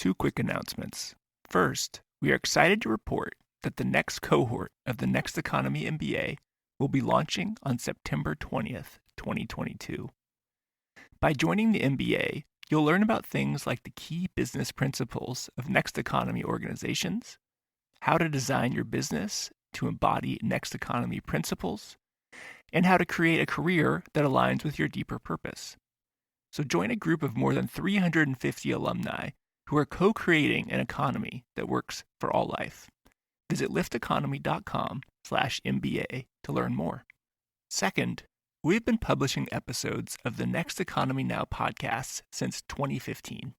Two quick announcements. First, we are excited to report that the next cohort of the Next Economy MBA will be launching on September 20th, 2022. By joining the MBA, you'll learn about things like the key business principles of Next Economy organizations, how to design your business to embody Next Economy principles, and how to create a career that aligns with your deeper purpose. So join a group of more than 350 alumni who are co-creating an economy that works for all life. Visit lifteconomy.com/MBA to learn more. Second, we've been publishing episodes of the Next Economy Now podcasts since 2015.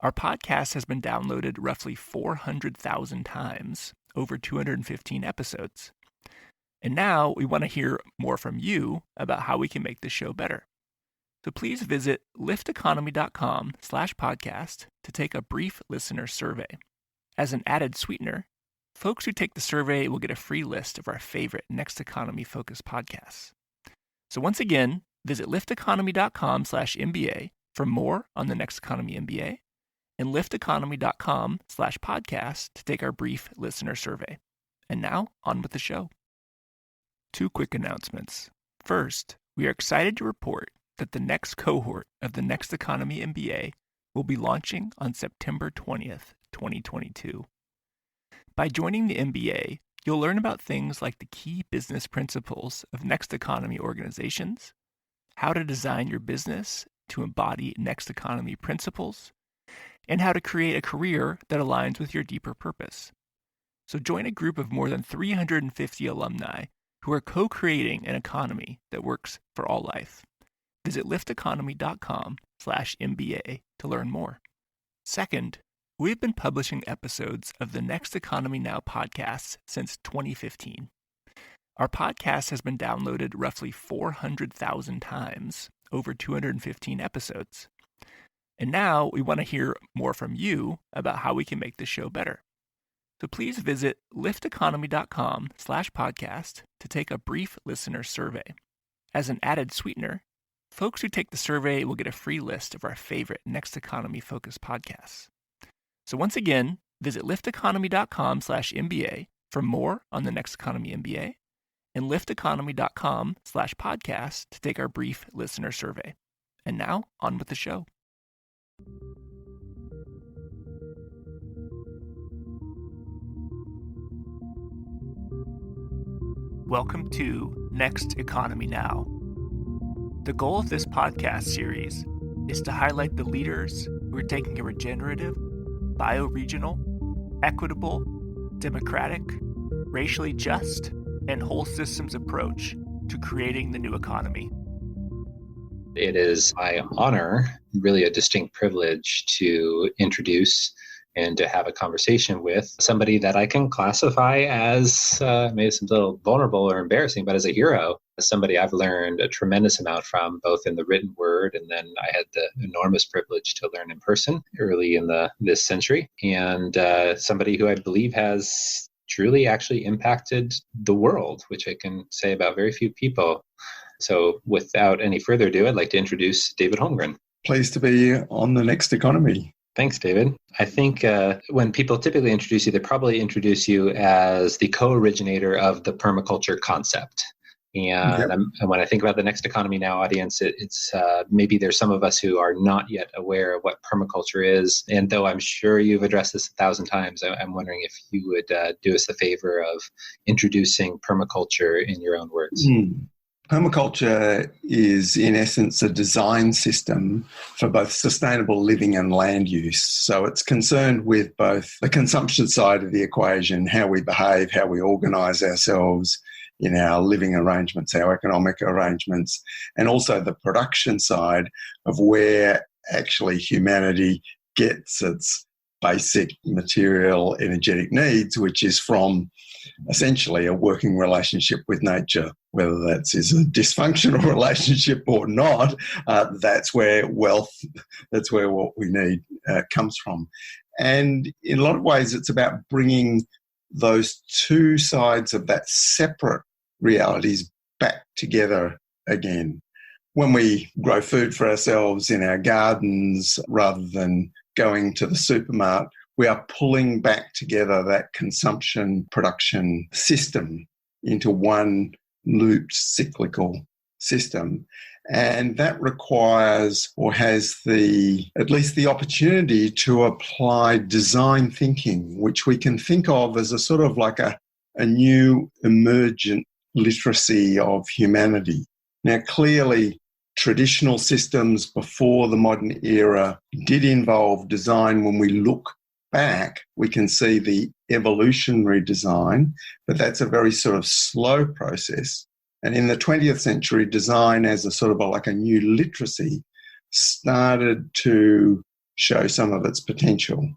Our podcast has been downloaded roughly 400,000 times, over 215 episodes. And now we want to hear more from you about how we can make this show better. So please visit lifteconomy.com/podcast to take a brief listener survey. As an added sweetener, folks who take the survey will get a free list of our favorite Next Economy focused podcasts. So once again, visit lifteconomy.com/MBA for more on the Next Economy MBA and lifteconomy.com/podcast to take our brief listener survey. And now, on with the show. Two quick announcements. First, we are excited to report that the next cohort of the Next Economy MBA will be launching on September 20th, 2022. By joining the MBA, you'll learn about things like the key business principles of Next Economy organizations, how to design your business to embody Next Economy principles, and how to create a career that aligns with your deeper purpose. So join a group of more than 350 alumni who are co-creating an economy that works for all life. Visit lifteconomy.com/MBA to learn more. Second, we've been publishing episodes of the Next Economy Now podcasts since 2015. Our podcast has been downloaded roughly 400,000 times, over 215 episodes. And now we want to hear more from you about how we can make this show better. So please visit lifteconomy.com/podcast to take a brief listener survey. As an added sweetener, folks who take the survey will get a free list of our favorite Next Economy focused podcasts. So once again, visit lifteconomy.com/MBA for more on the Next Economy MBA and lifteconomy.com/podcast to take our brief listener survey. And now, on with the show. Welcome to Next Economy Now. The goal of this podcast series is to highlight the leaders who are taking a regenerative, bioregional, equitable, democratic, racially just, and whole systems approach to creating the new economy. It is my honor, really a distinct privilege, to introduce and to have a conversation with somebody that I can classify as, maybe it's a little vulnerable or embarrassing, but as a hero, somebody I've learned a tremendous amount from, both in the written word, and then I had the enormous privilege to learn in person early in this century, and somebody who I believe has truly actually impacted the world, which I can say about very few people. So without any further ado, I'd like to introduce David Holmgren. Pleased to be on the Next Economy. Thanks, David. I think when people typically introduce you, they probably introduce you as the co-originator of the permaculture concept. And, Yep. and when I think about the Next Economy Now audience, it's maybe there's some of us who are not yet aware of what permaculture is. And though I'm sure you've addressed this 1,000 times, I'm wondering if you would do us the favor of introducing permaculture in your own words. Permaculture is, in essence, a design system for both sustainable living and land use. So it's concerned with both the consumption side of the equation, how we behave, how we organise ourselves in our living arrangements, our economic arrangements, and also the production side of where actually humanity gets its basic material energetic needs, which is from essentially a working relationship with nature. Whether that's is a dysfunctional relationship or not, that's where wealth, that's where what we need comes from. And in a lot of ways, it's about bringing those two sides of that separate realities back together again. When we grow food for ourselves in our gardens rather than going to the supermarket, we are pulling back together that consumption production system into one looped cyclical system. And that requires, or has at least the opportunity to apply design thinking, which we can think of as a sort of like a new emergent literacy of humanity. Now, clearly, traditional systems before the modern era did involve design. When we look back, we can see the evolutionary design, but that's a very sort of slow process. And in the 20th century, design as a sort of like a new literacy started to show some of its potential.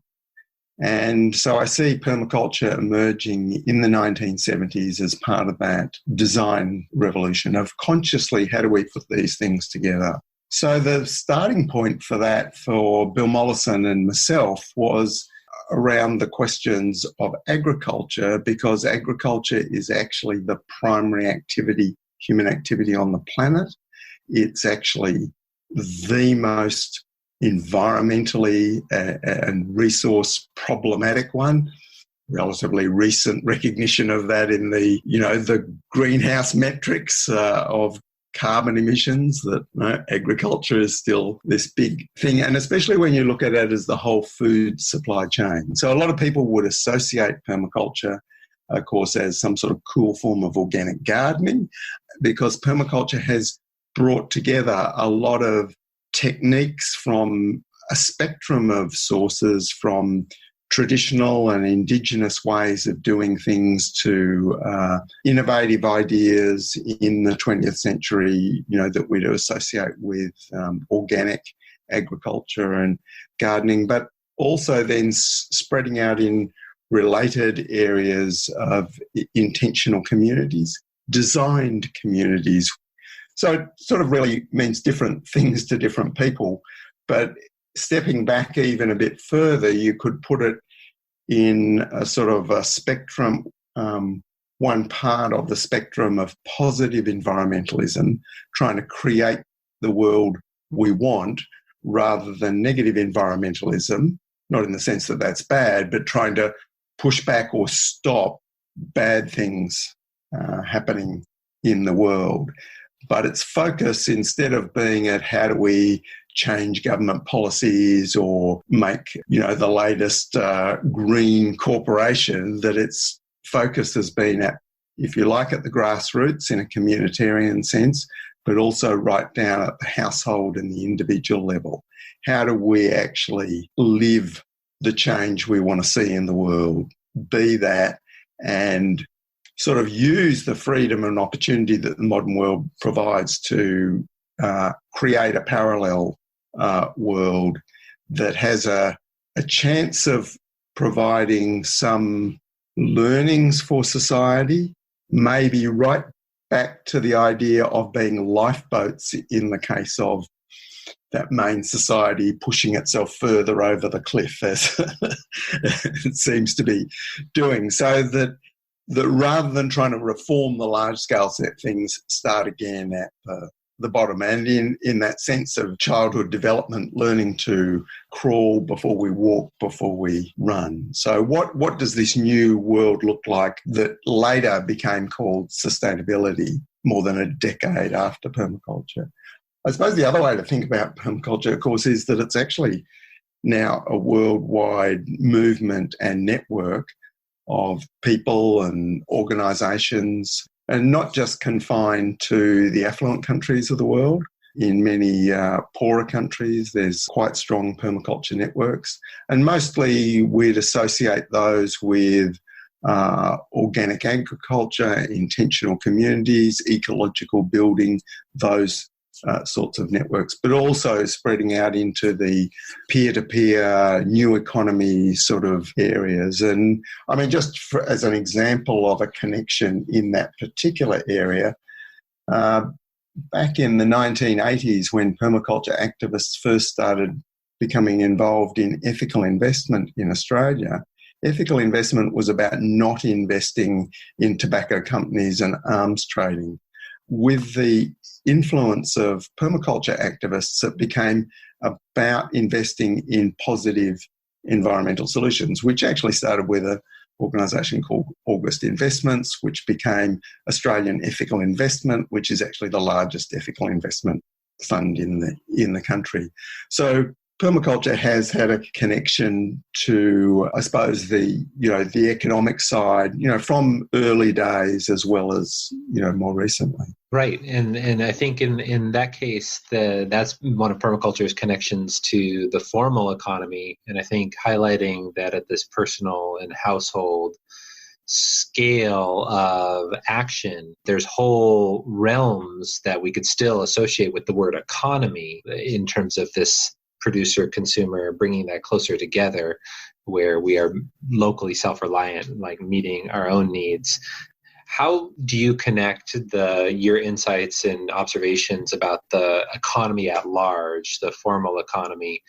And so I see permaculture emerging in the 1970s as part of that design revolution of consciously, how do we put these things together? So the starting point for that for Bill Mollison and myself was around the questions of agriculture, because agriculture is actually the primary activity, human activity on the planet. It's actually the most environmentally and resource problematic one. Relatively recent recognition of that in the greenhouse metrics of carbon emissions, that agriculture is still this big thing, and especially when you look at it as the whole food supply chain. So a lot of people would associate permaculture, of course, as some sort of cool form of organic gardening, because permaculture has brought together a lot of techniques from a spectrum of sources, from traditional and indigenous ways of doing things to innovative ideas in the 20th century, that we'd associate with organic agriculture and gardening, but also then spreading out in related areas of intentional communities, designed communities. So it sort of really means different things to different people. But stepping back even a bit further, you could put it in a sort of a spectrum, one part of the spectrum of positive environmentalism, trying to create the world we want, rather than negative environmentalism, not in the sense that that's bad, but trying to push back or stop bad things happening in the world. But its focus, instead of being at how do we change government policies or make, the latest green corporation, that its focus has been at, if you like, at the grassroots in a communitarian sense, but also right down at the household and the individual level. How do we actually live the change we want to see in the world, be that, and sort of use the freedom and opportunity that the modern world provides to create a parallel world that has a chance of providing some learnings for society, maybe right back to the idea of being lifeboats in the case of that main society pushing itself further over the cliff, as it seems to be doing. So that rather than trying to reform the large-scale set things, start again at the bottom. And in that sense of childhood development, learning to crawl before we walk, before we run. So what does this new world look like that later became called sustainability more than a decade after permaculture? I suppose the other way to think about permaculture, of course, is that it's actually now a worldwide movement and network of people and organisations, and not just confined to the affluent countries of the world. In many poorer countries, there's quite strong permaculture networks, and mostly we'd associate those with organic agriculture, intentional communities, ecological building, those sorts of networks, but also spreading out into the peer-to-peer, new economy sort of areas. And I mean, just as an example of a connection in that particular area, back in the 1980s, when permaculture activists first started becoming involved in ethical investment in Australia, ethical investment was about not investing in tobacco companies and arms trading. With the influence of permaculture activists, it became about investing in positive environmental solutions, which actually started with an organisation called August Investments, which became Australian Ethical Investment, which is actually the largest ethical investment fund in the country. So permaculture has had a connection to, I suppose, the economic side, from early days as well as, more recently. Right. And I think in that case, that's one of permaculture's connections to the formal economy. And I think highlighting that at this personal and household scale of action, there's whole realms that we could still associate with the word economy in terms of this producer consumer, bringing that closer together where we are locally self-reliant, like meeting our own needs. How do you connect your insights and observations about the economy at large, the formal economy,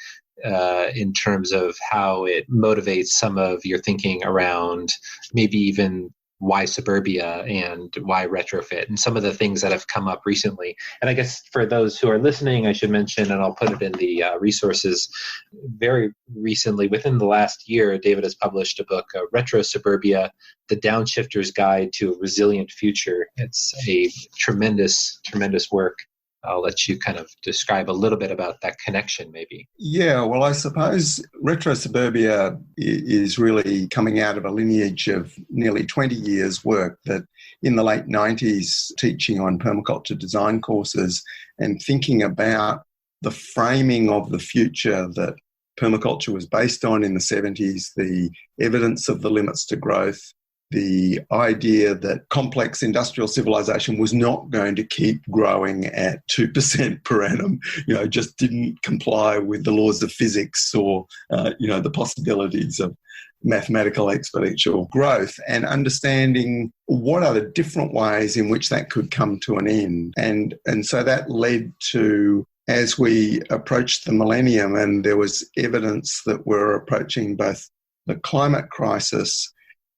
in terms of how it motivates some of your thinking around maybe even why suburbia and why retrofit and some of the things that have come up recently? And I guess for those who are listening, I should mention, and I'll put it in the resources, very recently, within the last year, David has published a book, RetroSuburbia, The Downshifter's Guide to a Resilient Future. It's a tremendous, tremendous work. I'll let you kind of describe a little bit about that connection, maybe. Yeah, well, I suppose RetroSuburbia is really coming out of a lineage of nearly 20 years' work that in the late 90s, teaching on permaculture design courses and thinking about the framing of the future that permaculture was based on in the 70s, the evidence of the limits to growth, the idea that complex industrial civilization was not going to keep growing at 2% per annum, just didn't comply with the laws of physics or, the possibilities of mathematical exponential growth, and understanding what are the different ways in which that could come to an end. And so that led to, as we approached the millennium and there was evidence that we're approaching both the climate crisis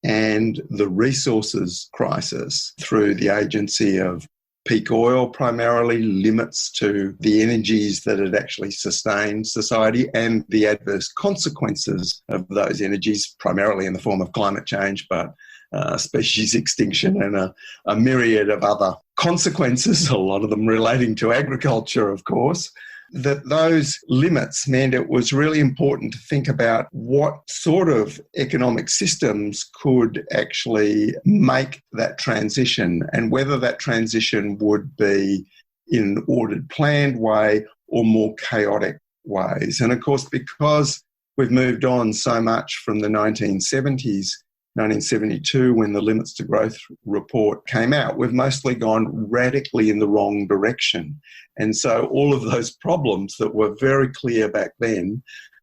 and the resources crisis through the agency of peak oil, primarily limits to the energies that had actually sustained society and the adverse consequences of those energies, primarily in the form of climate change, but species extinction and a myriad of other consequences, a lot of them relating to agriculture, of course. That those limits meant it was really important to think about what sort of economic systems could actually make that transition and whether that transition would be in an ordered, planned way or more chaotic ways. And of course, because we've moved on so much from the 1970s, 1972, when the Limits to Growth report came out, we've mostly gone radically in the wrong direction. And so all of those problems that were very clear back then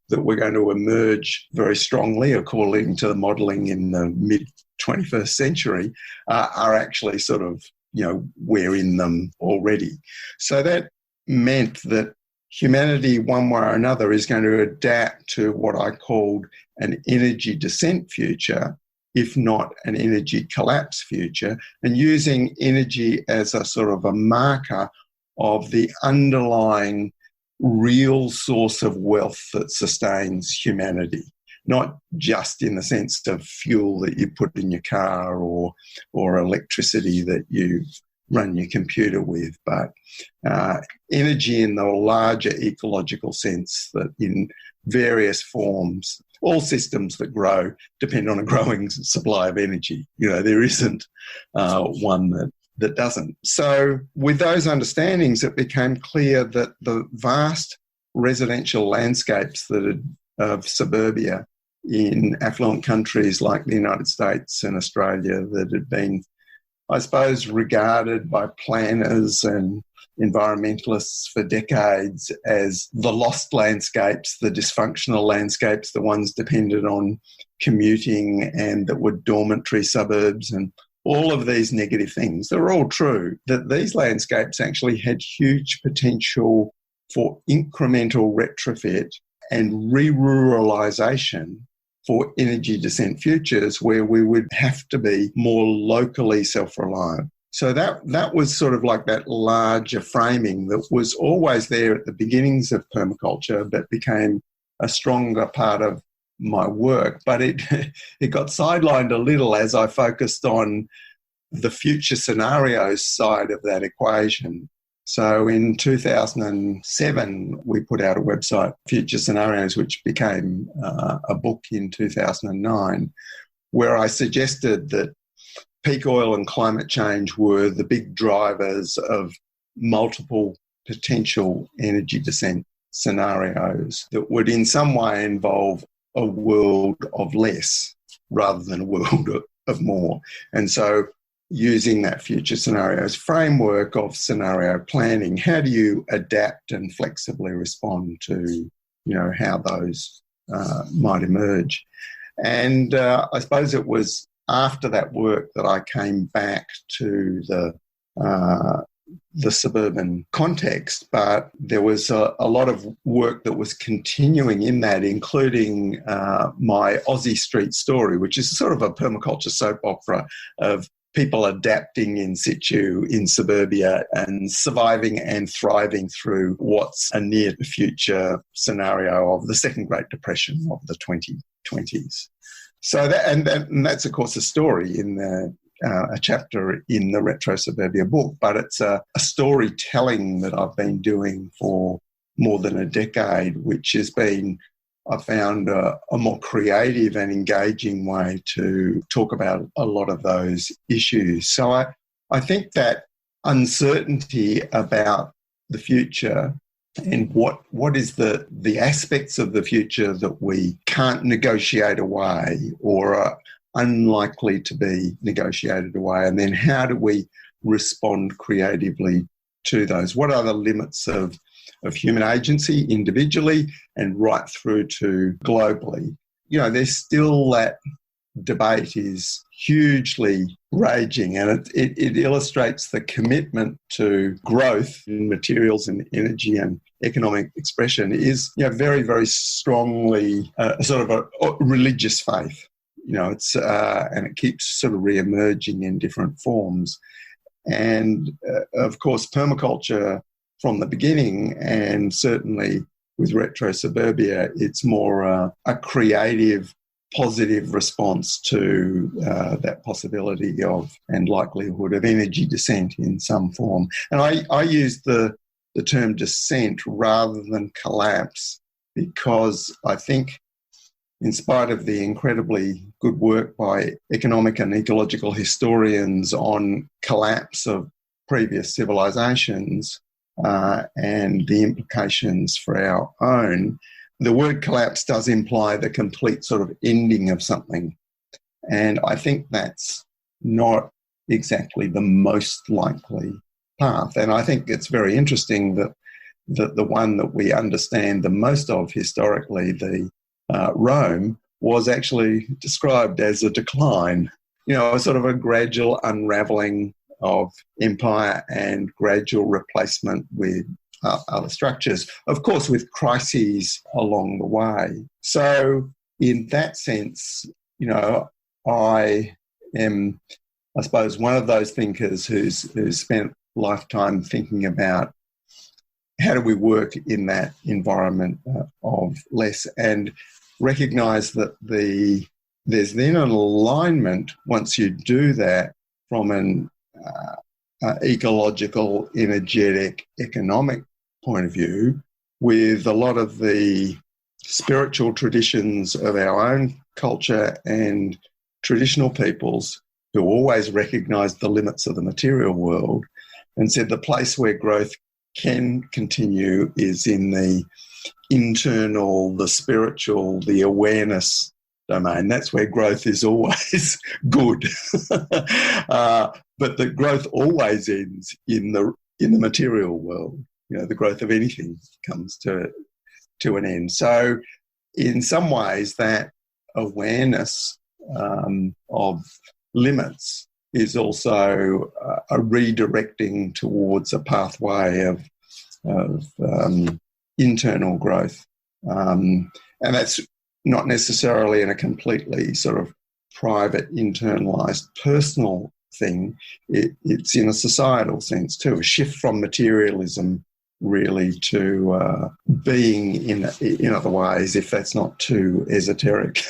that were going to emerge very strongly, according to the modelling in the mid-21st century, are actually sort of, we're in them already. So that meant that humanity, one way or another, is going to adapt to what I called an energy descent future, if not an energy collapse future, and using energy as a sort of a marker of the underlying real source of wealth that sustains humanity, not just in the sense of fuel that you put in your car or electricity that you run your computer with, but energy in the larger ecological sense, that in various forms, all systems that grow depend on a growing supply of energy. There isn't one that doesn't. So with those understandings, it became clear that the vast residential landscapes of suburbia in affluent countries like the United States and Australia that had been, I suppose, regarded by planners and environmentalists for decades as the lost landscapes, the dysfunctional landscapes, the ones dependent on commuting and that were dormitory suburbs and all of these negative things. They're all true, that these landscapes actually had huge potential for incremental retrofit and re-ruralisation for energy descent futures where we would have to be more locally self-reliant. So that was sort of like that larger framing that was always there at the beginnings of permaculture, but became a stronger part of my work. But it got sidelined a little as I focused on the future scenarios side of that equation. So in 2007, we put out a website, Future Scenarios, which became a book in 2009, where I suggested that peak oil and climate change were the big drivers of multiple potential energy descent scenarios that would in some way involve a world of less rather than a world of more. And so using that future scenarios framework of scenario planning, how do you adapt and flexibly respond to, how those might emerge? And I suppose it was after that work that I came back to the suburban context, but there was a lot of work that was continuing in that, including my Aussie Street Story, which is sort of a permaculture soap opera of people adapting in situ in suburbia and surviving and thriving through what's a near future scenario of the second Great Depression of the 2020s. So that's of course a story in a chapter in the RetroSuburbia book, but it's a storytelling that I've been doing for more than a decade, which has been, I found, a more creative and engaging way to talk about a lot of those issues. So I think that uncertainty about the future and what is the aspects of the future that we can't negotiate away or are unlikely to be negotiated away, and then how do we respond creatively to those? What are the limits of human agency individually and right through to globally? There's still that debate is hugely raging, and it illustrates the commitment to growth in materials and energy and economic expression is very, very strongly sort of a religious faith. It's and it keeps sort of re-emerging in different forms. And of course, permaculture from the beginning, and certainly with RetroSuburbia, it's more a creative, positive response to that possibility of and likelihood of energy descent in some form. And I use the term descent rather than collapse, because I think, in spite of the incredibly good work by economic and ecological historians on collapse of previous civilizations and the implications for our own, the word collapse does imply the complete sort of ending of something. And I think that's not exactly the most likely path. And I think it's very interesting that the one that we understand the most of historically, the Rome, was actually described as a decline, a sort of a gradual unravelling of empire and gradual replacement with other structures, of course, with crises along the way. So in that sense, I am, I suppose, one of those thinkers who's spent lifetime thinking about how do we work in that environment of less, and recognise that there's then an alignment once you do that from an ecological, energetic, economic point of view with a lot of the spiritual traditions of our own culture and traditional peoples who always recognised the limits of the material world and said the place where growth can continue is in the internal, the spiritual, the awareness domain. That's where growth is always good. But the growth always ends in the material world. The growth of anything comes to an end. So in some ways that awareness of limits is also a redirecting towards a pathway of internal growth. And that's not necessarily in a completely sort of private, internalized, personal thing. It's in a societal sense too, a shift from materialism really to being in other ways, if that's not too esoteric.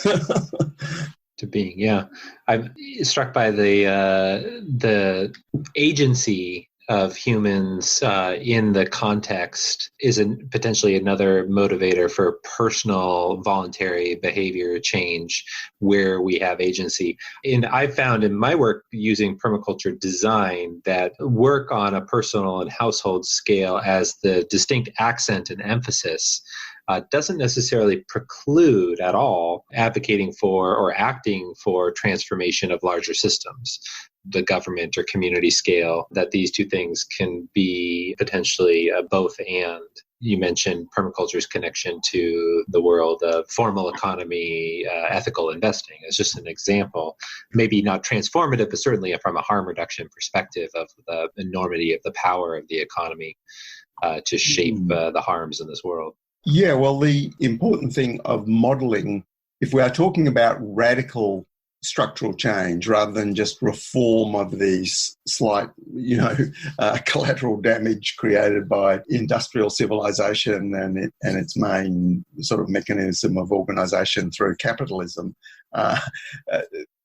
To being, yeah. I'm struck by the agency of humans in the context is potentially another motivator for personal voluntary behavior change where we have agency. And I've found in my work using permaculture design that work on a personal and household scale as the distinct accent and emphasis doesn't necessarily preclude at all advocating for or acting for transformation of larger systems, the government or community scale, that these two things can be potentially both and. You mentioned permaculture's connection to the world of formal economy, ethical investing as just an example. Maybe not transformative, but certainly from a harm reduction perspective of the enormity of the power of the economy to shape the harms in this world. Yeah, well, the important thing of modelling, if we are talking about radical structural change rather than just reform of these slight, collateral damage created by industrial civilization and its main sort of mechanism of organisation through capitalism,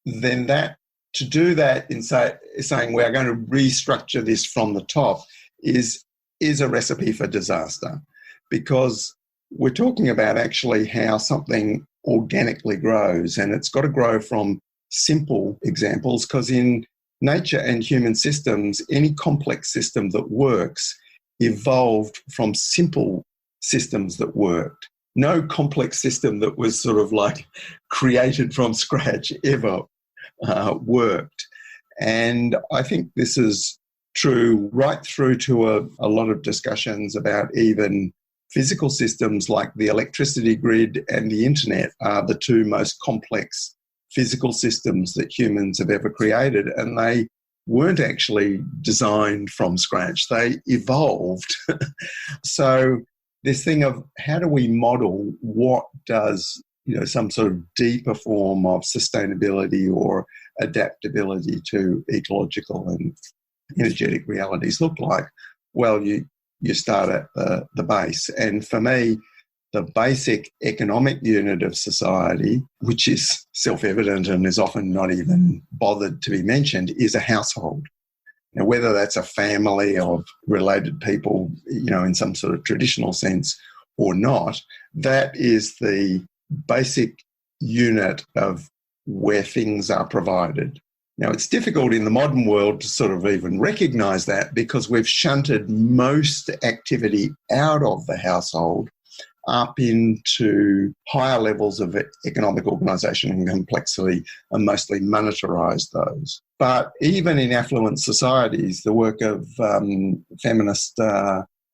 then to do that in saying we are going to restructure this from the top is a recipe for disaster, because we're talking about actually how something organically grows, and it's got to grow from simple examples, because in nature and human systems, any complex system that works evolved from simple systems that worked. No complex system that was sort of like created from scratch ever worked. And I think this is true right through to a lot of discussions about even physical systems like the electricity grid and the internet are the two most complex physical systems that humans have ever created, and they weren't actually designed from scratch. They evolved. So this thing of how do we model what does some sort of deeper form of sustainability or adaptability to ecological and energetic realities look like? Well, you start at the base. And for me, the basic economic unit of society, which is self-evident and is often not even bothered to be mentioned, is a household. Now, whether that's a family of related people, in some sort of traditional sense or not, that is the basic unit of where things are provided. Now, it's difficult in the modern world to sort of even recognise that, because we've shunted most activity out of the household up into higher levels of economic organisation and complexity and mostly monetarised those. But even in affluent societies, the work of feminist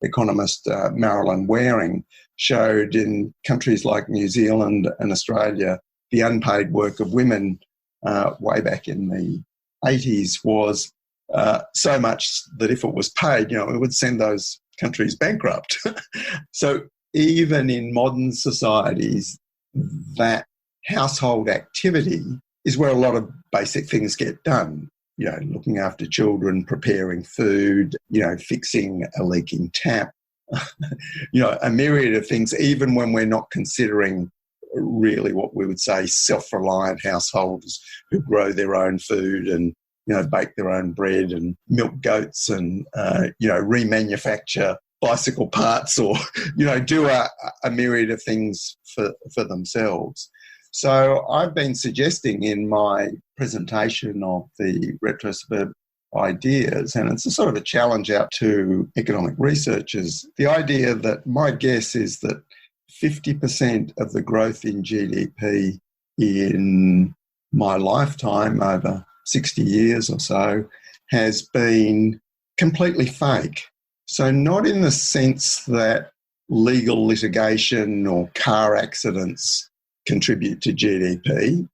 economist Marilyn Waring showed in countries like New Zealand and Australia, the unpaid work of women way back in the 80s was so much that if it was paid, it would send those countries bankrupt. So even in modern societies, that household activity is where a lot of basic things get done. Looking after children, preparing food, fixing a leaking tap, a myriad of things, even when we're not considering really what we would say self-reliant householders who grow their own food and bake their own bread and milk goats and remanufacture bicycle parts or do a myriad of things for themselves. So I've been suggesting in my presentation of the RetroSuburbia ideas, and it's a sort of a challenge out to economic researchers, the idea that my guess is that 50% of the growth in GDP in my lifetime, over 60 years or so, has been completely fake. So not in the sense that legal litigation or car accidents contribute to GDP,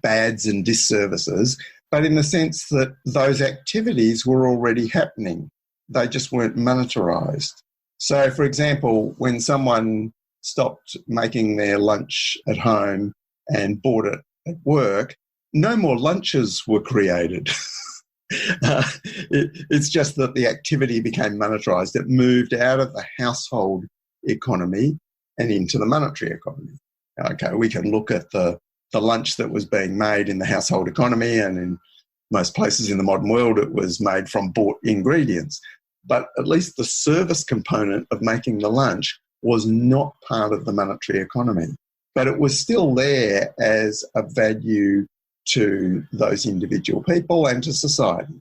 bads and disservices, but in the sense that those activities were already happening. They just weren't monetarised. So, for example, when someone stopped making their lunch at home and bought it at work, no more lunches were created. It's just that the activity became monetarized. It moved out of the household economy and into the monetary economy. Okay, we can look at the lunch that was being made in the household economy, and in most places in the modern world it was made from bought ingredients. But at least the service component of making the lunch was not part of the monetary economy. But it was still there as a value to those individual people and to society.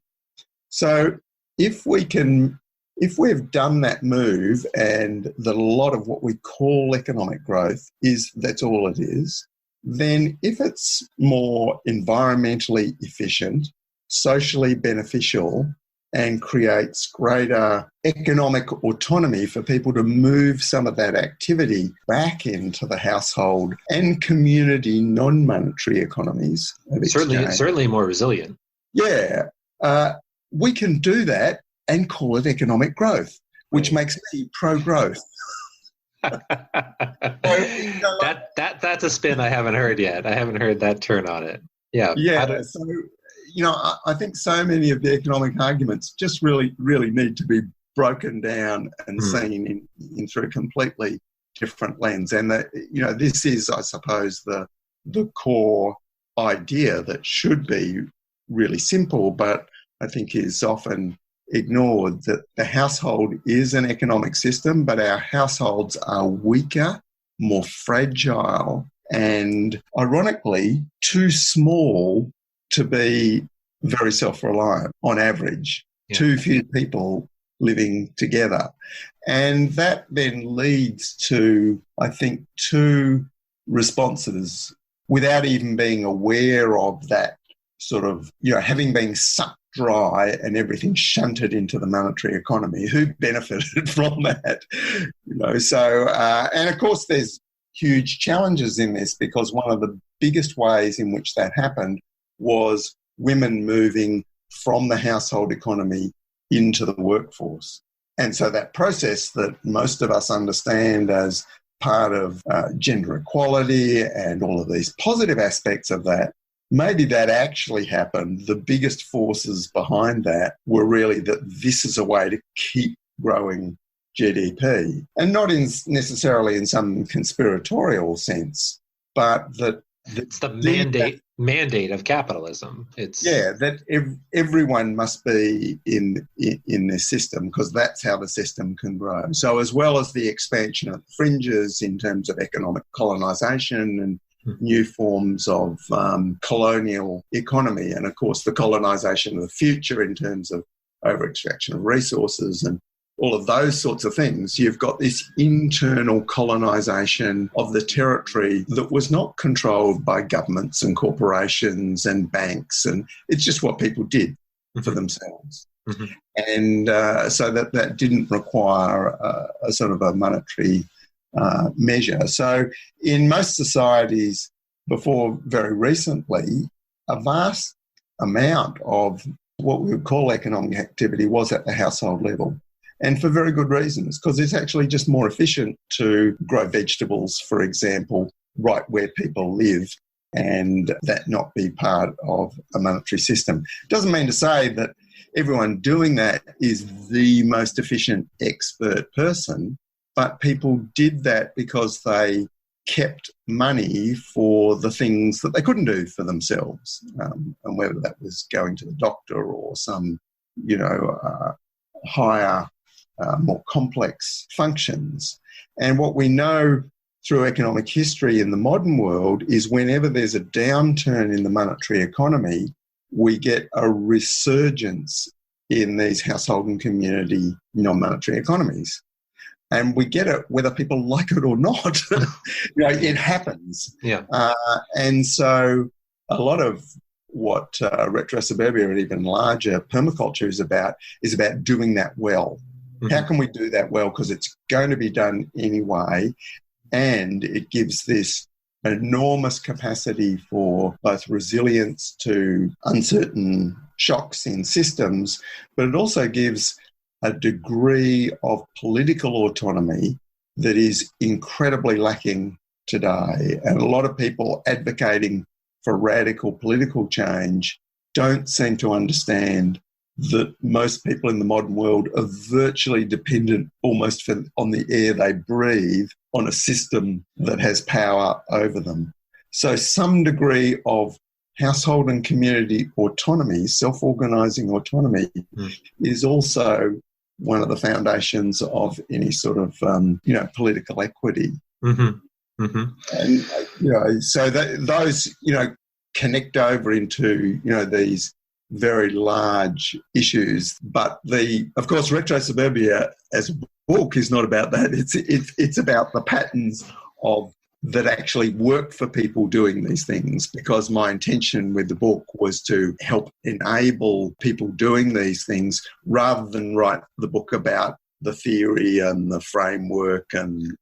So if we've done that move, and that a lot of what we call economic growth that's all it is, then if it's more environmentally efficient, socially beneficial, and creates greater economic autonomy for people to move some of that activity back into the household and community non-monetary economies of exchange. Certainly more resilient. Yeah, we can do that and call it economic growth, which makes me pro-growth. That's a spin I haven't heard yet. I haven't heard that turn on it. Yeah. Yeah. So, I think so many of the economic arguments just really, really need to be broken down and seen in through a completely different lens. And this is, I suppose, the core idea that should be really simple, but I think is often ignored, that the household is an economic system, but our households are weaker, more fragile, and ironically too small to be very self-reliant on average. Yeah. Too few people living together. And that then leads to, I think, two responses without even being aware of that sort of, having been sucked dry and everything shunted into the monetary economy. Who benefited from that? And of course there's huge challenges in this, because one of the biggest ways in which that happened was women moving from the household economy into the workforce. And so that process that most of us understand as part of gender equality and all of these positive aspects of that, maybe that actually happened. The biggest forces behind that were really that this is a way to keep growing GDP, and not necessarily in some conspiratorial sense, but that it's the mandate of capitalism. That everyone must be in this system, because that's how the system can grow. So as well as the expansion of the fringes in terms of economic colonisation and new forms of colonial economy, and of course the colonisation of the future in terms of over-extraction of resources and all of those sorts of things, you've got this internal colonisation of the territory that was not controlled by governments and corporations and banks, and it's just what people did for themselves. And so that didn't require a sort of a monetary measure. So in most societies before very recently, a vast amount of what we would call economic activity was at the household level. And for very good reasons, because it's actually just more efficient to grow vegetables, for example, right where people live, and that not be part of a monetary system. Doesn't mean to say that everyone doing that is the most efficient expert person, but people did that because they kept money for the things that they couldn't do for themselves, and whether that was going to the doctor or some, higher, more complex functions. And what we know through economic history in the modern world is whenever there's a downturn in the monetary economy, we get a resurgence in these household and community non-monetary economies. And we get it whether people like it or not. It happens. Yeah. And so a lot of what RetroSuburbia and even larger permaculture is about doing that well. How can we do that well? Because it's going to be done anyway, and it gives this enormous capacity for both resilience to uncertain shocks in systems, but it also gives a degree of political autonomy that is incredibly lacking today. And a lot of people advocating for radical political change don't seem to understand that most people in the modern world are virtually dependent almost on the air they breathe on a system that has power over them. So some degree of household and community autonomy, self-organising autonomy, is also one of the foundations of any sort of, political equity. Mm-hmm. Mm-hmm. And, so those, connect over into, these very large issues. But of course, RetroSuburbia as a book is not about that. It's about the patterns that actually work for people doing these things, because my intention with the book was to help enable people doing these things rather than write the book about the theory and the framework and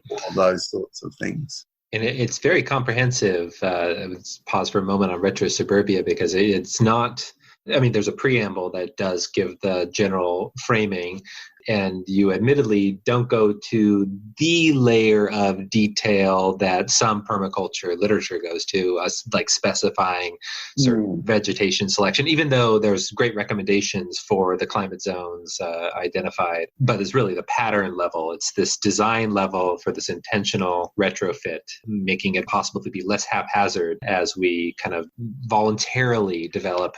all those sorts of things. And it's very comprehensive. Let's pause for a moment on RetroSuburbia, because it's not, there's a preamble that does give the general framing, and you admittedly don't go to the layer of detail that some permaculture literature goes to, like specifying certain vegetation selection, even though there's great recommendations for the climate zones identified. But it's really the pattern level. It's this design level for this intentional retrofit, making it possible to be less haphazard as we kind of voluntarily develop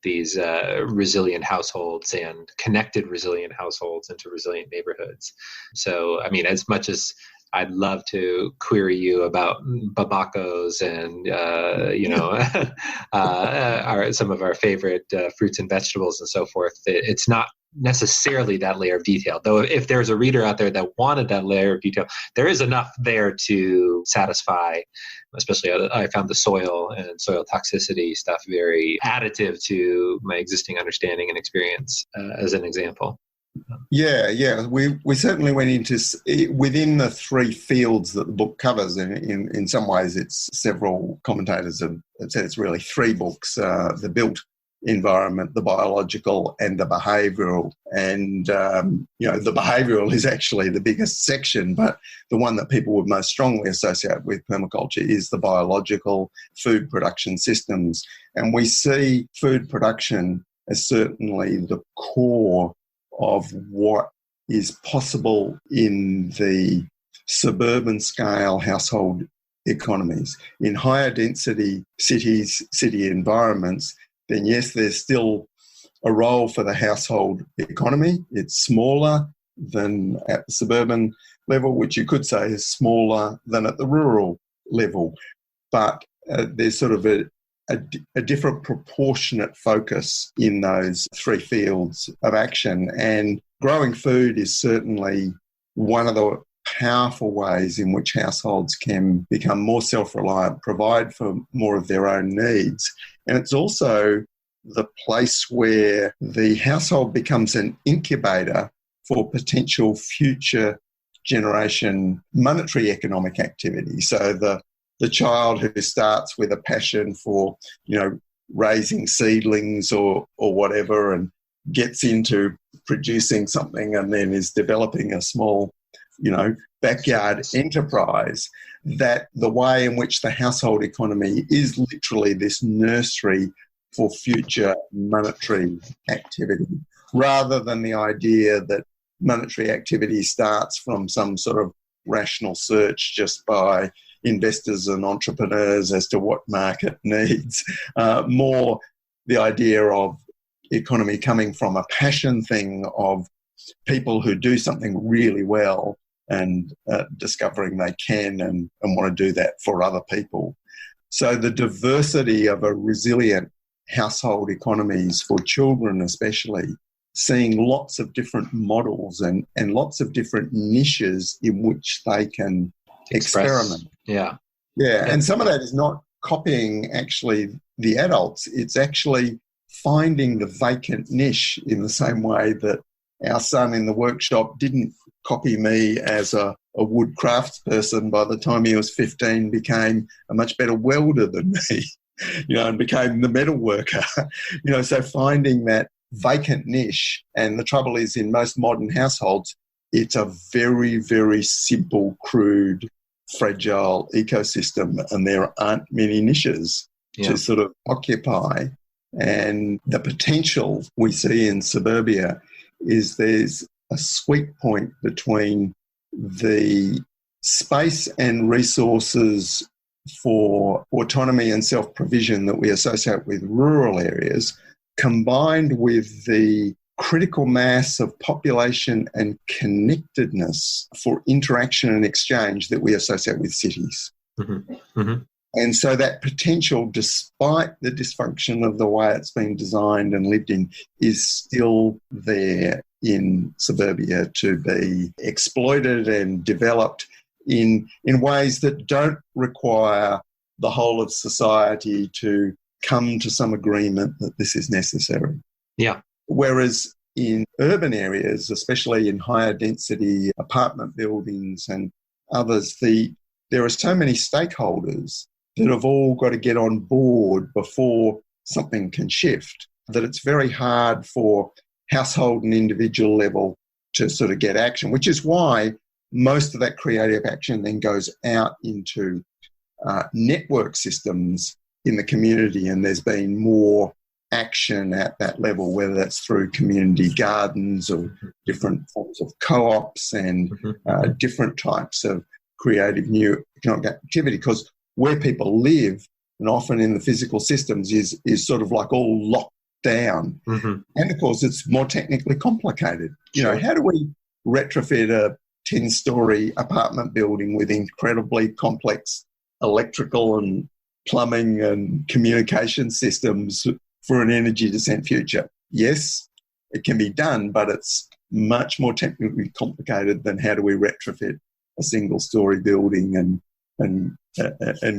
these resilient households and connected resilient households into resilient neighborhoods. So, as much as I'd love to query you about babacos and, some of our favorite fruits and vegetables and so forth, it's not necessarily that layer of detail. Though if there's a reader out there that wanted that layer of detail, there is enough there to satisfy. Especially I found the soil and soil toxicity stuff very additive to my existing understanding and experience, as an example. Yeah. We certainly went into, within the three fields that the book covers, in some ways it's several commentators have said it's really three books, the built environment, the biological and the behavioural. And, the behavioural is actually the biggest section, but the one that people would most strongly associate with permaculture is the biological food production systems. And we see food production as certainly the core of what is possible in the suburban scale household economies. In higher density cities, city environments, then yes, there's still a role for the household economy. It's smaller than at the suburban level, which you could say is smaller than at the rural level. But there's sort of a different proportionate focus in those three fields of action. And growing food is certainly one of the powerful ways in which households can become more self-reliant, provide for more of their own needs. And it's also the place where the household becomes an incubator for potential future generation monetary economic activity. So the child who starts with a passion for, raising seedlings or whatever, and gets into producing something and then is developing a small, backyard enterprise, that the way in which the household economy is literally this nursery for future monetary activity, rather than the idea that monetary activity starts from some sort of rational search just by investors and entrepreneurs as to what market needs. More the idea of economy coming from a passion thing of people who do something really well and discovering they can and want to do that for other people. So the diversity of a resilient household economies for children especially, seeing lots of different models and lots of different niches in which they can experiment. Yeah. And some of that is not copying actually the adults. It's actually finding the vacant niche in the same way that our son in the workshop didn't copy me as a wood crafts person. By the time he was 15, became a much better welder than me, and became the metal worker. So finding that vacant niche. And the trouble is, in most modern households, it's a very, very simple, crude, fragile ecosystem, and there aren't many niches to sort of occupy. And the potential we see in suburbia is there's a sweet point between the space and resources for autonomy and self-provision that we associate with rural areas, combined with the critical mass of population and connectedness for interaction and exchange that we associate with cities. Mm-hmm. Mm-hmm. And so that potential, despite the dysfunction of the way it's been designed and lived in, is still there in suburbia to be exploited and developed in ways that don't require the whole of society to come to some agreement that this is necessary. Yeah. Whereas in urban areas, especially in higher density apartment buildings and others, there are so many stakeholders that have all got to get on board before something can shift, that it's very hard for household and individual level to sort of get action, which is why most of that creative action then goes out into network systems in the community, and there's been more action at that level, whether that's through community gardens or different forms of co-ops and different types of creative new economic activity, because where people live, and often in the physical systems, is sort of like all locked down. Mm-hmm. And of course, it's more technically complicated. You know, how do we retrofit a 10-story apartment building with incredibly complex electrical and plumbing and communication systems for an energy descent future? Yes, it can be done, but it's much more technically complicated than how do we retrofit a single-story building and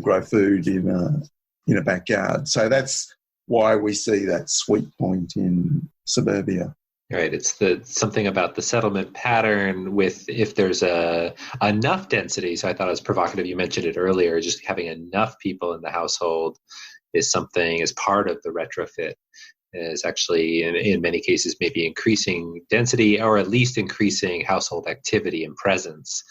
grow food in a backyard. So that's why we see that sweet point in suburbia. Right. It's something about the settlement pattern with if there's enough density. So I thought it was provocative. You mentioned it earlier. Just having enough people in the household is part of the retrofit. Is actually in many cases maybe increasing density or at least increasing household activity and presence.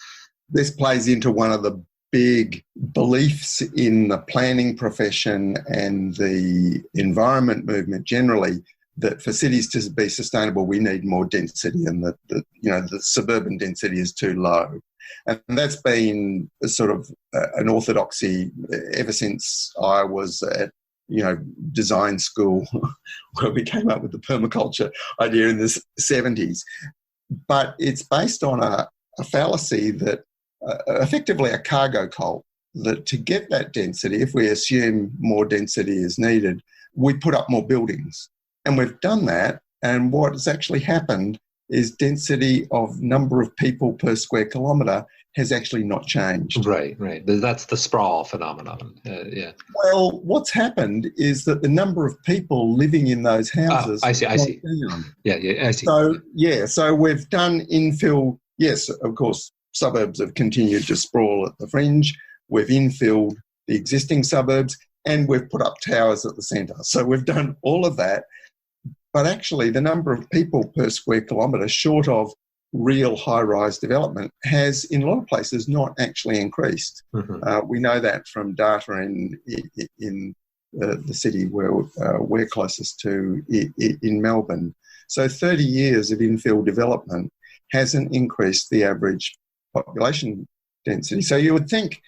This plays into one of the big beliefs in the planning profession and the environment movement generally, that for cities to be sustainable, we need more density, and that the suburban density is too low. And that's been sort of an orthodoxy ever since I was at design school, where we came up with the permaculture idea in the 70s. But it's based on a fallacy that effectively a cargo cult, that to get that density, if we assume more density is needed, we put up more buildings. And we've done that, and what has actually happened is density of number of people per square kilometre has actually not changed. Right. That's the sprawl phenomenon. Yeah. Well, what's happened is that the number of people living in those houses... I see. Yeah, I see. So we've done infill. Yes, of course, suburbs have continued to sprawl at the fringe. We've infilled the existing suburbs, and we've put up towers at the centre. So we've done all of that. But actually, the number of people per square kilometre, short of real high-rise development, has, in a lot of places, not actually increased. Mm-hmm. We know that from data in the city where we're closest to, in Melbourne. So 30 years of infill development hasn't increased the average population density. So you would think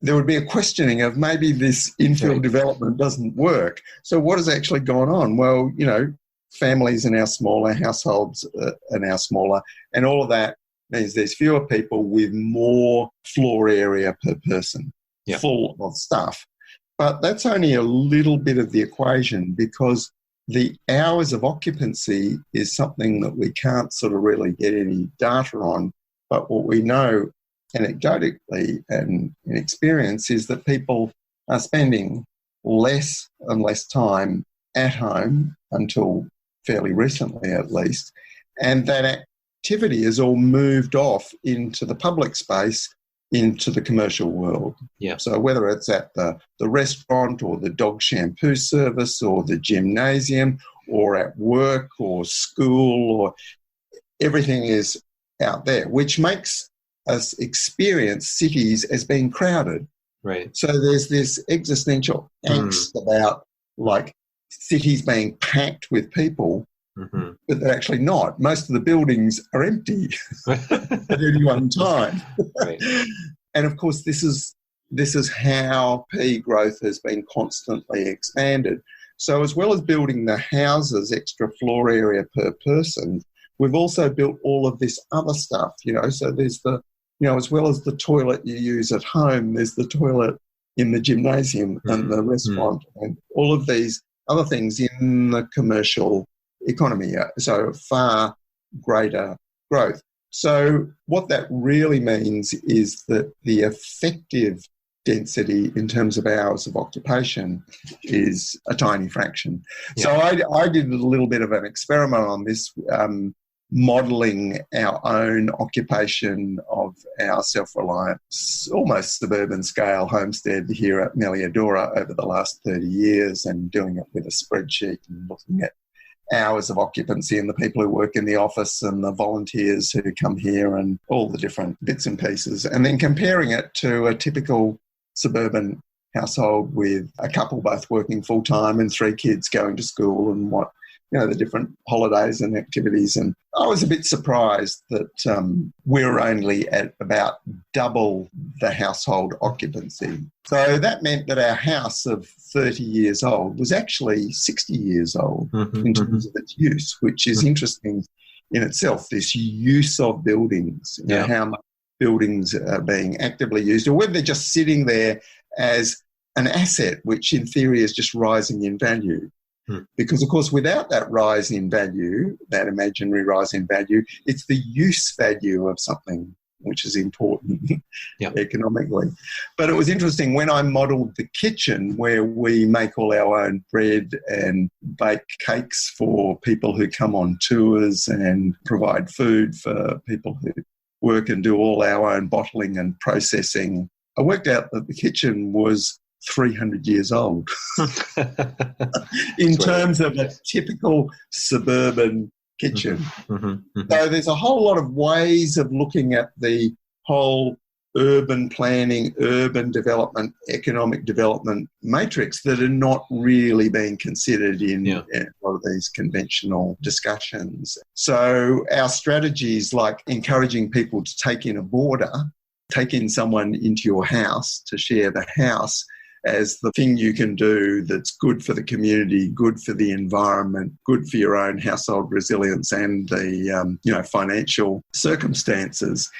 there would be a questioning of maybe this infill development doesn't work. So what has actually gone on? Well, families are now smaller, households are now smaller, and all of that means there's fewer people with more floor area per person, full of stuff. But that's only a little bit of the equation, because the hours of occupancy is something that we can't sort of really get any data on. But what we know anecdotally and in experience is that people are spending less and less time at home, until fairly recently at least, and that activity has all moved off into the public space, into the commercial world. Yeah. So whether it's at the restaurant or the dog shampoo service or the gymnasium or at work or school, or everything is out there, which makes us experience cities as being crowded. Right. So there's this existential angst about, like, cities being packed with people, but they're actually not. Most of the buildings are empty at any one time. Right. And of course, this is how P growth has been constantly expanded. So as well as building the houses, extra floor area per person, we've also built all of this other stuff, so there's the, as well as the toilet you use at home, there's the toilet in the gymnasium and the restaurant and all of these other things in the commercial economy. So far greater growth. So what that really means is that the effective density in terms of hours of occupation is a tiny fraction. Yeah. So I did a little bit of an experiment on this, modelling our own occupation of our self-reliant, almost suburban scale homestead here at Meliadora over the last 30 years, and doing it with a spreadsheet and looking at hours of occupancy and the people who work in the office and the volunteers who come here and all the different bits and pieces, and then comparing it to a typical suburban household with a couple both working full-time and 3 kids going to school and what, the different holidays and activities. And I was a bit surprised that we're only at about double the household occupancy. So that meant that our house of 30 years old was actually 60 years old in terms of its use, which is interesting in itself, this use of buildings, how much buildings are being actively used, or whether they're just sitting there as an asset, which in theory is just rising in value. Because, of course, without that rise in value, that imaginary rise in value, it's the use value of something which is important economically. But it was interesting when I modelled the kitchen, where we make all our own bread and bake cakes for people who come on tours and provide food for people who work and do all our own bottling and processing. I worked out that the kitchen was 300 years old in terms of a typical suburban kitchen. So there's a whole lot of ways of looking at the whole urban planning, urban development, economic development matrix that are not really being considered in a lot of these conventional discussions. So our strategies, like encouraging people to take in a boarder, take in someone into your house to share the house, as the thing you can do that's good for the community, good for the environment, good for your own household resilience and the financial circumstances,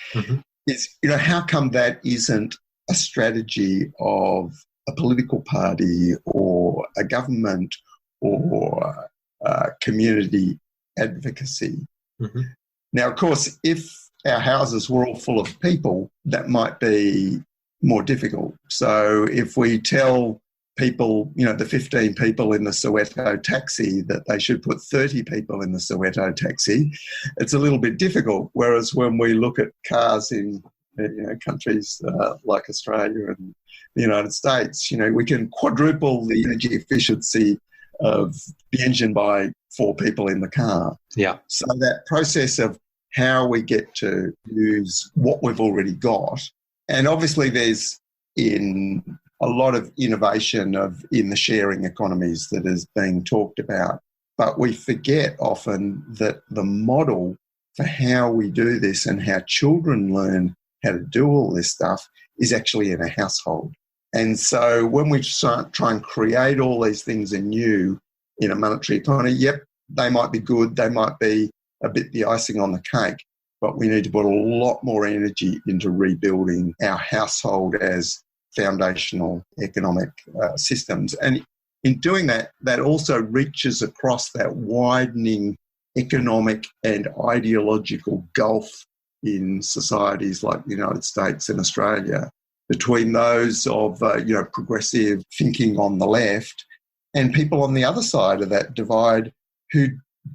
is how come that isn't a strategy of a political party or a government or community advocacy? Now, of course, if our houses were all full of people, that might be more difficult. So if we tell people, the 15 people in the Soweto taxi that they should put 30 people in the Soweto taxi, it's a little bit difficult. Whereas when we look at cars in countries like Australia and the United States, we can quadruple the energy efficiency of the engine by 4 people in the car. Yeah. So that process of how we get to use what we've already got. And obviously there's in a lot of innovation in the sharing economies that is being talked about. But we forget often that the model for how we do this and how children learn how to do all this stuff is actually in a household. And so when we try and create all these things anew in a monetary economy, they might be good, they might be a bit the icing on the cake, but we need to put a lot more energy into rebuilding our household as foundational economic systems. And in doing that, that also reaches across that widening economic and ideological gulf in societies like the United States and Australia, between those of progressive thinking on the left and people on the other side of that divide who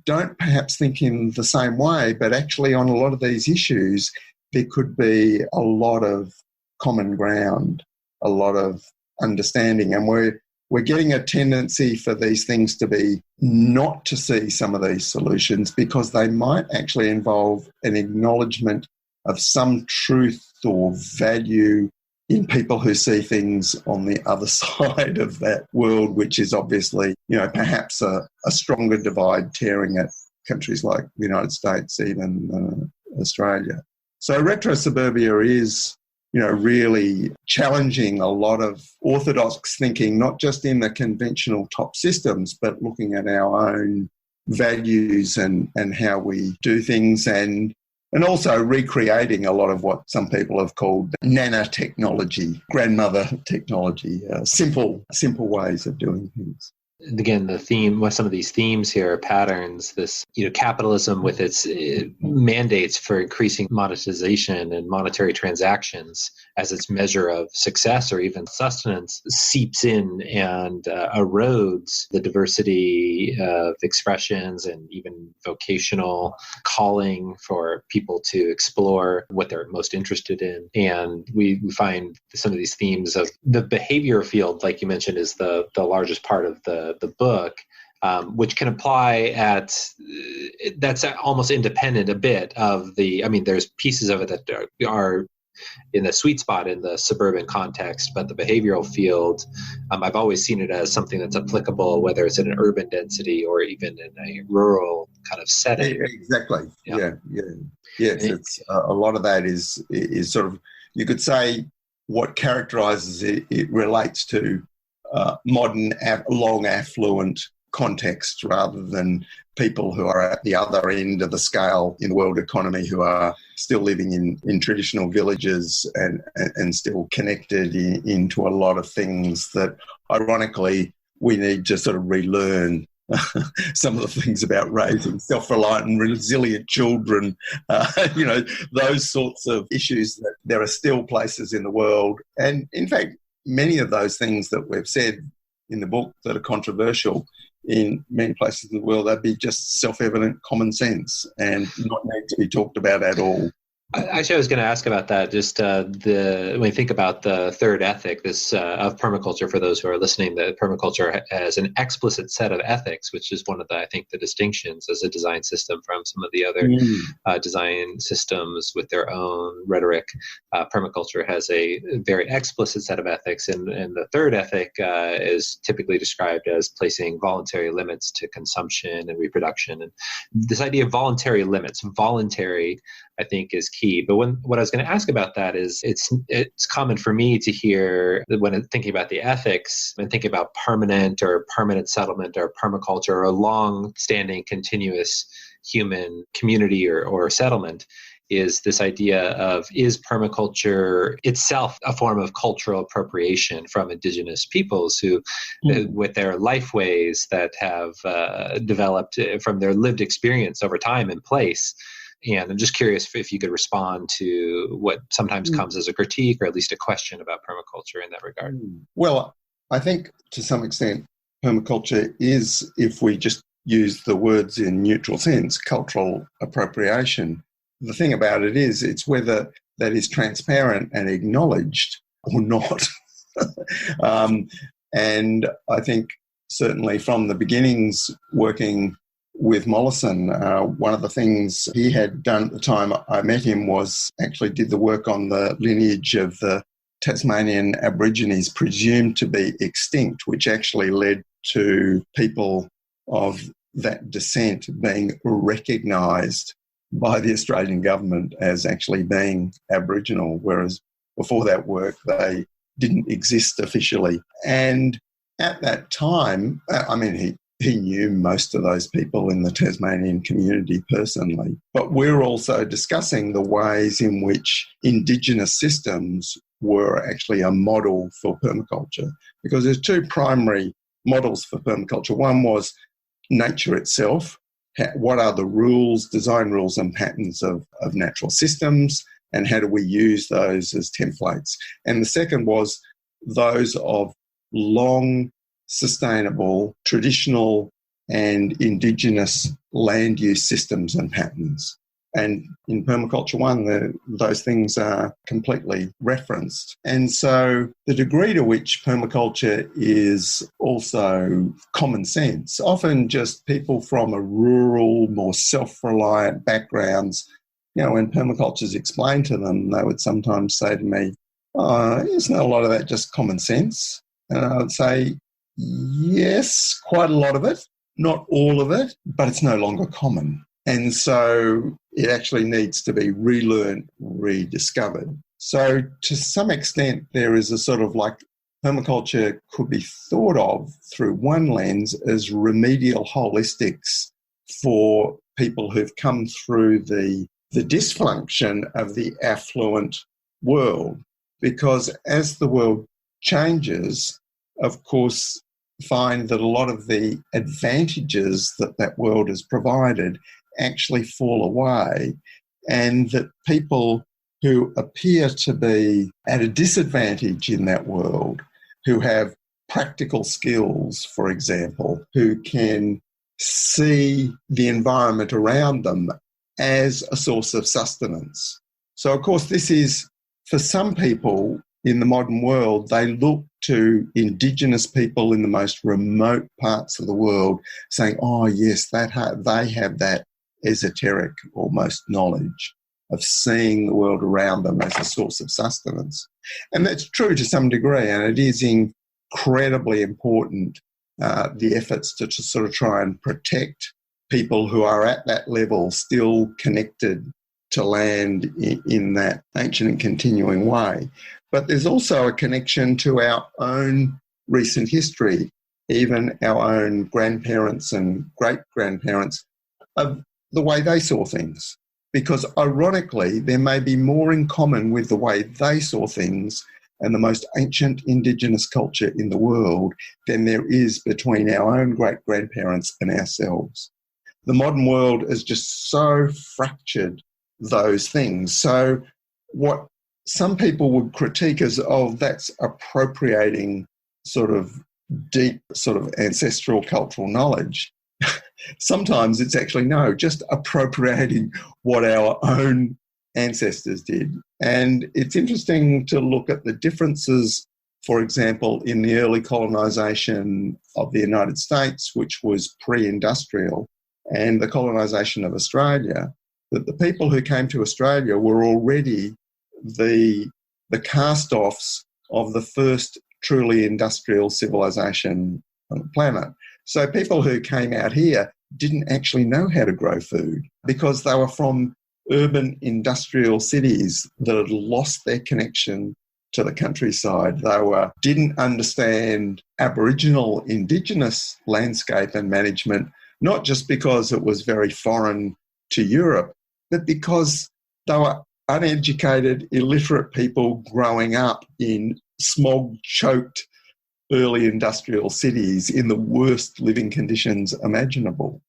don't perhaps think in the same way, but actually on a lot of these issues, there could be a lot of common ground, a lot of understanding. And we're getting a tendency for these things to be not to see some of these solutions because they might actually involve an acknowledgement of some truth or value in people who see things on the other side of that world, which is obviously, perhaps a stronger divide tearing at countries like the United States, even Australia. So RetroSuburbia is, really challenging a lot of orthodox thinking, not just in the conventional top systems, but looking at our own values and how we do things, and also recreating a lot of what some people have called nanotechnology, grandmother technology, simple ways of doing things. Again, the theme, well, some of these themes here are patterns. This, capitalism with its mandates for increasing monetization and monetary transactions as its measure of success or even sustenance seeps in and erodes the diversity of expressions and even vocational calling for people to explore what they're most interested in. And we find some of these themes of the behavior field, like you mentioned, is the largest part of the book, which can apply that's almost independent a bit of there's pieces of it that are in the sweet spot in the suburban context, but the behavioral field, I've always seen it as something that's applicable, whether it's in an urban density or even in a rural kind of setting. Exactly. Yeah. Yes, it's a lot of that is sort of, you could say, what characterises it relates to modern, long, affluent context rather than people who are at the other end of the scale in the world economy who are still living in traditional villages and still connected into a lot of things that, ironically, we need to sort of relearn some of the things about raising self-reliant and resilient children, those sorts of issues, that there are still places in the world. And in fact, many of those things that we've said in the book that are controversial in many places in the world, they'd be just self-evident common sense and not need to be talked about at all. Actually, I was going to ask about that. Just when you think about the third ethic, of permaculture, for those who are listening, that permaculture has an explicit set of ethics, which is one of the distinctions as a design system from some of the other design systems with their own rhetoric. Permaculture has a very explicit set of ethics, and the third ethic is typically described as placing voluntary limits to consumption and reproduction. And this idea of voluntary limits, I think, is key. But what I was going to ask about that is it's common for me to hear that when thinking about the ethics and thinking about permanent settlement or permaculture or a long-standing continuous human community or settlement, is this idea of, is permaculture itself a form of cultural appropriation from indigenous peoples who, with their lifeways that have developed from their lived experience over time in place? And I'm just curious if you could respond to what sometimes comes as a critique or at least a question about permaculture in that regard. Well, I think to some extent, permaculture is, if we just use the words in neutral sense, cultural appropriation. The thing about it is, it's whether that is transparent and acknowledged or not. And I think certainly from the beginnings working with Mollison, one of the things he had done at the time I met him was actually did the work on the lineage of the Tasmanian Aborigines presumed to be extinct, which actually led to people of that descent being recognised by the Australian government as actually being Aboriginal, whereas before that work they didn't exist officially. And at that time, he knew most of those people in the Tasmanian community personally. But we're also discussing the ways in which Indigenous systems were actually a model for permaculture, because there's two primary models for permaculture. One was nature itself. What are the rules, design rules and patterns of natural systems, and how do we use those as templates? And the second was those of long, sustainable, traditional and Indigenous land use systems and patterns. And in Permaculture One, those things are completely referenced. And so the degree to which permaculture is also common sense, often just people from a rural, more self-reliant backgrounds, when permaculture is explained to them, they would sometimes say to me, Isn't a lot of that just common sense? And I would say, yes, quite a lot of it, not all of it, but it's no longer common. And so it actually needs to be relearned, rediscovered. So to some extent, there is a sort of like permaculture could be thought of through one lens as remedial holistics for people who've come through the dysfunction of the affluent world. Because as the world changes, of course, find that a lot of the advantages that world has provided actually fall away, and that people who appear to be at a disadvantage in that world, who have practical skills, for example, who can see the environment around them as a source of sustenance. So, of course, this is, for some people in the modern world, they look to Indigenous people in the most remote parts of the world saying, oh, yes, they have that esoteric almost knowledge of seeing the world around them as a source of sustenance. And that's true to some degree, and it is incredibly important, the efforts to sort of try and protect people who are at that level still connected to land in that ancient and continuing way. But there's also a connection to our own recent history, even our own grandparents and great-grandparents, of the way they saw things. Because ironically, there may be more in common with the way they saw things and the most ancient Indigenous culture in the world than there is between our own great-grandparents and ourselves. The modern world has just so fractured those things. So what some people would critique as, oh, that's appropriating sort of deep sort of ancestral cultural knowledge. Sometimes it's actually, no, just appropriating what our own ancestors did. And it's interesting to look at the differences, for example, in the early colonisation of the United States, which was pre-industrial, and the colonisation of Australia, that the people who came to Australia were already the cast-offs of the first truly industrial civilization on the planet. So people who came out here didn't actually know how to grow food because they were from urban industrial cities that had lost their connection to the countryside. They didn't understand Aboriginal, Indigenous landscape and management, not just because it was very foreign to Europe, but because they were uneducated, illiterate people growing up in smog-choked early industrial cities in the worst living conditions imaginable.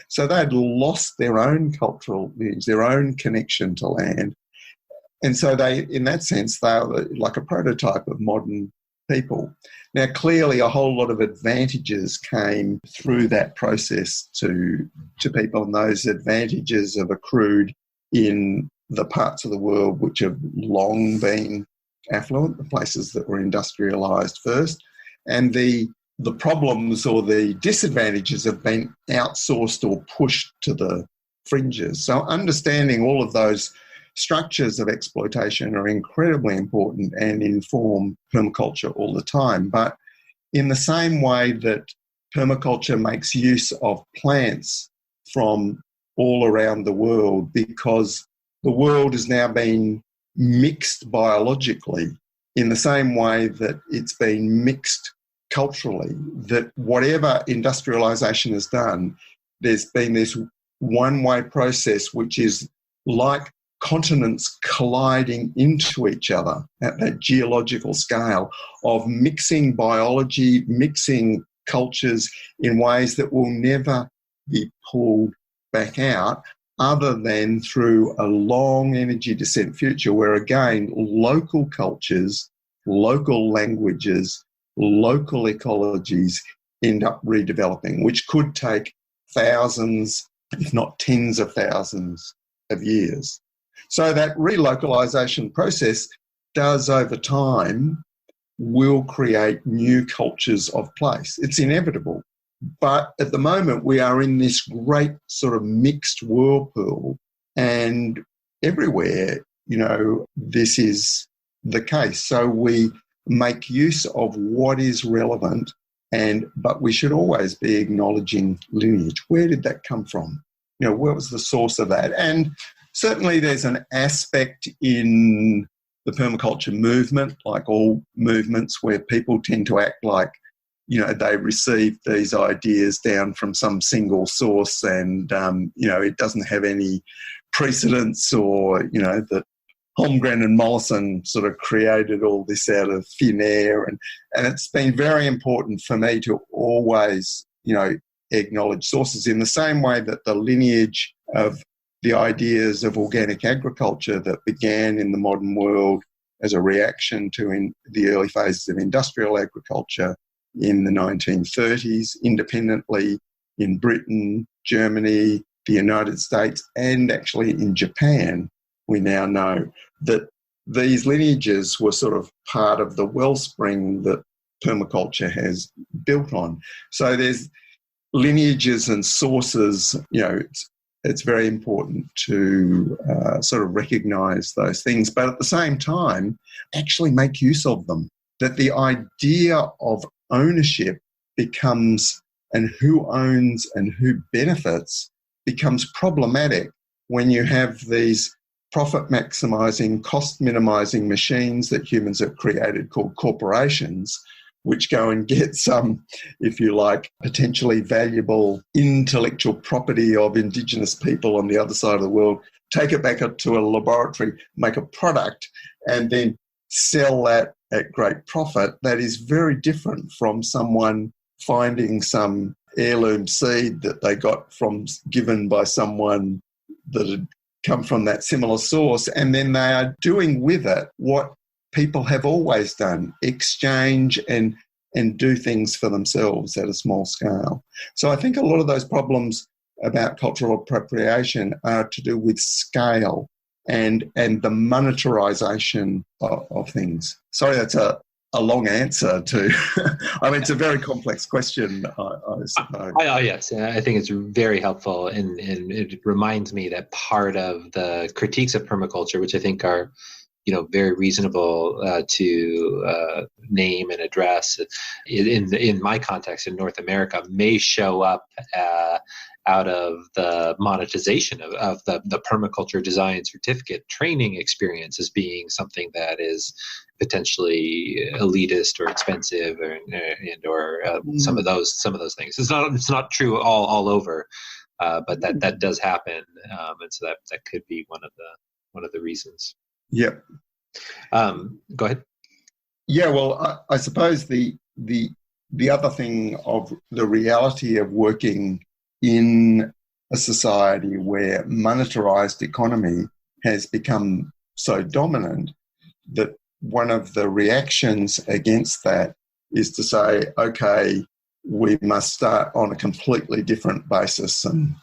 So they'd lost their own cultural lineage, their own connection to land. And so they, in that sense, they are like a prototype of modern people. Now, clearly a whole lot of advantages came through that process to people, and those advantages have accrued in the parts of the world which have long been affluent, the places that were industrialised first. And the problems or the disadvantages have been outsourced or pushed to the fringes. So understanding all of those structures of exploitation are incredibly important and inform permaculture all the time. But in the same way that permaculture makes use of plants from all around the world, because the world has now been mixed biologically in the same way that it's been mixed culturally, that whatever industrialisation has done, there's been this one-way process which is like continents colliding into each other at that geological scale of mixing biology, mixing cultures in ways that will never be pulled back out other than through a long energy descent future where, again, local cultures, local languages, local ecologies end up redeveloping, which could take thousands, if not tens of thousands of years. So that relocalization process does, over time, will create new cultures of place. It's inevitable. But at the moment, we are in this great sort of mixed whirlpool, and everywhere, this is the case. So we make use of what is relevant, but we should always be acknowledging lineage. Where did that come from? What was the source of that? And certainly there's an aspect in the permaculture movement, like all movements, where people tend to act like, they received these ideas down from some single source and, it doesn't have any precedence, or, that Holmgren and Mollison sort of created all this out of thin air. And it's been very important for me to always, acknowledge sources, in the same way that the lineage of the ideas of organic agriculture that began in the modern world as a reaction to the early phases of industrial agriculture in the 1930s, independently in Britain, Germany, the United States, and actually in Japan. We now know that these lineages were sort of part of the wellspring that permaculture has built on. So there's lineages and sources, it's very important to sort of recognise those things, but at the same time, actually make use of them. That the idea of ownership becomes, and who owns and who benefits, becomes problematic when you have these profit maximising, cost minimising machines that humans have created called corporations, which go and get some, if you like, potentially valuable intellectual property of Indigenous people on the other side of the world, take it back to a laboratory, make a product, and then sell that at great profit. That is very different from someone finding some heirloom seed that they got given by someone that had come from that similar source, and then they are doing with it what people have always done, exchange and do things for themselves at a small scale. So I think a lot of those problems about cultural appropriation are to do with scale and the monetarization of things. Sorry, that's a long answer to, it's a very complex question, I suppose. Yes, I think it's very helpful, and it reminds me that part of the critiques of permaculture, which I think are very reasonable to name and address in my context in North America, may show up out of the monetization of the permaculture design certificate training experience as being something that is potentially elitist or expensive or some of those things. It's not true all over, but that does happen, and so that could be one of the reasons. Yep. Go ahead. Yeah, well, I suppose the other thing of the reality of working in a society where monetarized economy has become so dominant that one of the reactions against that is to say, okay, we must start on a completely different basis, and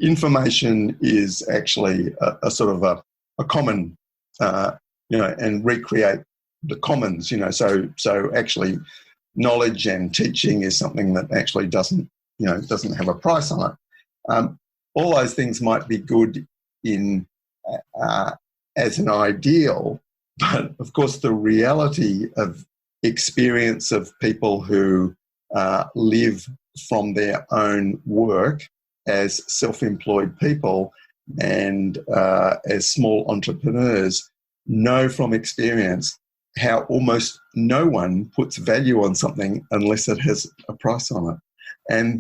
information is actually a sort of a common, and recreate the commons, so actually knowledge and teaching is something that actually doesn't have a price on it. All those things might be good as an ideal, but of course the reality of experience of people who live from their own work as self-employed people and as small entrepreneurs know from experience how almost no one puts value on something unless it has a price on it. And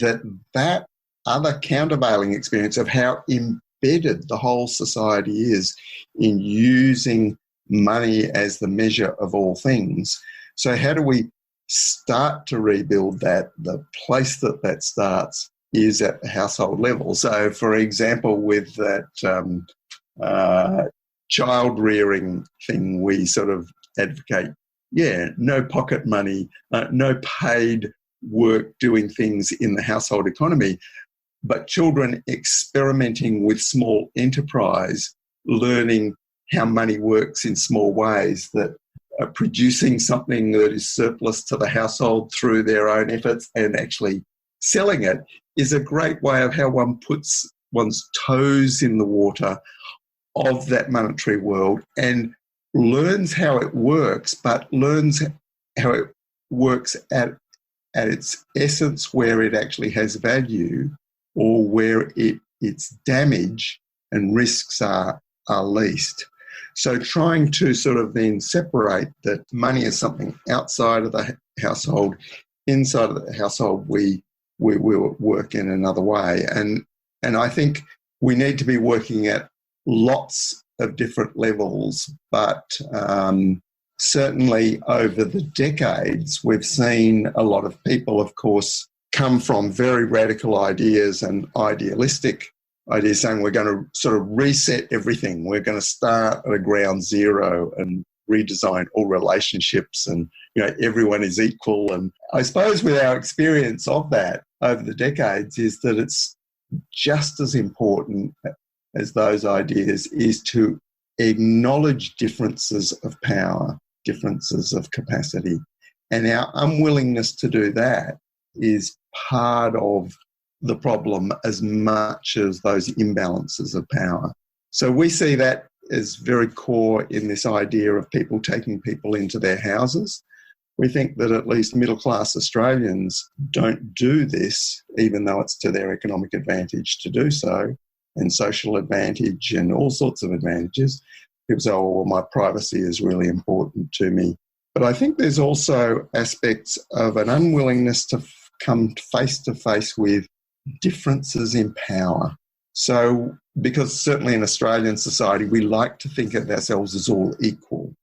that other countervailing experience of how embedded the whole society is in using money as the measure of all things. So how do we start to rebuild that? The place that starts is at the household level. So, for example, with that child rearing thing, we sort of advocate, no pocket money, no paid work doing things in the household economy, but children experimenting with small enterprise, learning how money works in small ways, that are producing something that is surplus to the household through their own efforts and actually selling it is a great way of how one puts one's toes in the water of that monetary world and learns how it works, but learns how it works at its essence, where it actually has value or where its damage and risks are least. So trying to sort of then separate that money is something outside of the household, inside of the household we work in another way. And I think we need to be working at lots of different levels, but certainly over the decades, we've seen a lot of people, of course, come from very radical ideas and idealistic ideas saying we're going to sort of reset everything. We're going to start at a ground zero and redesign all relationships, and everyone is equal. And I suppose with our experience of that over the decades is that it's just as important as those ideas is to acknowledge differences of power, differences of capacity. And our unwillingness to do that is part of the problem as much as those imbalances of power. So we see that as very core in this idea of people taking people into their houses. We think that at least middle-class Australians don't do this, even though it's to their economic advantage to do so, and social advantage and all sorts of advantages. People say, oh, well, my privacy is really important to me. But I think there's also aspects of an unwillingness to come face to face with differences in power. So, because certainly in Australian society, we like to think of ourselves as all equal.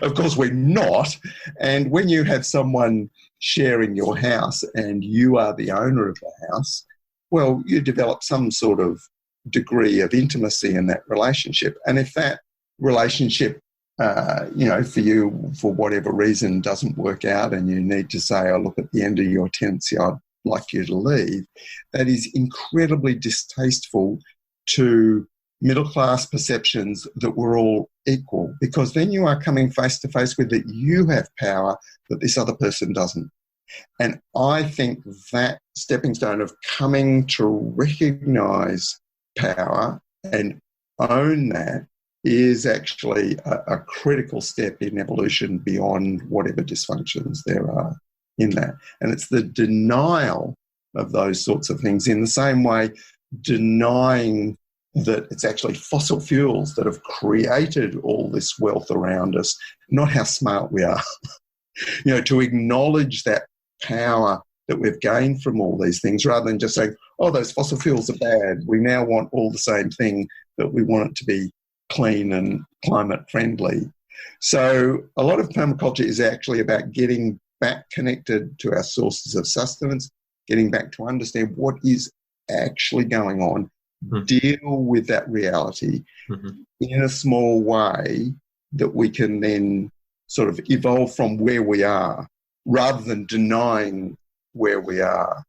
Of course, we're not. And when you have someone sharing your house and you are the owner of the house, well, you develop some sort of degree of intimacy in that relationship. And if that relationship, for you, for whatever reason, doesn't work out and you need to say, oh, look, at the end of your tenancy, I'd like you to leave, that is incredibly distasteful to middle-class perceptions that we're all equal, because then you are coming face to face with that you have power that this other person doesn't. And I think that stepping stone of coming to recognise power and own that is actually a critical step in evolution beyond whatever dysfunctions there are in that. And it's the denial of those sorts of things, in the same way denying that it's actually fossil fuels that have created all this wealth around us, not how smart we are. To acknowledge that power that we've gained from all these things, rather than just saying, oh, those fossil fuels are bad. We now want all the same thing, but we want it to be clean and climate friendly. So a lot of permaculture is actually about getting back connected to our sources of sustenance, getting back to understand what is actually going on, deal with that reality in a small way that we can then sort of evolve from where we are, rather than denying where we are.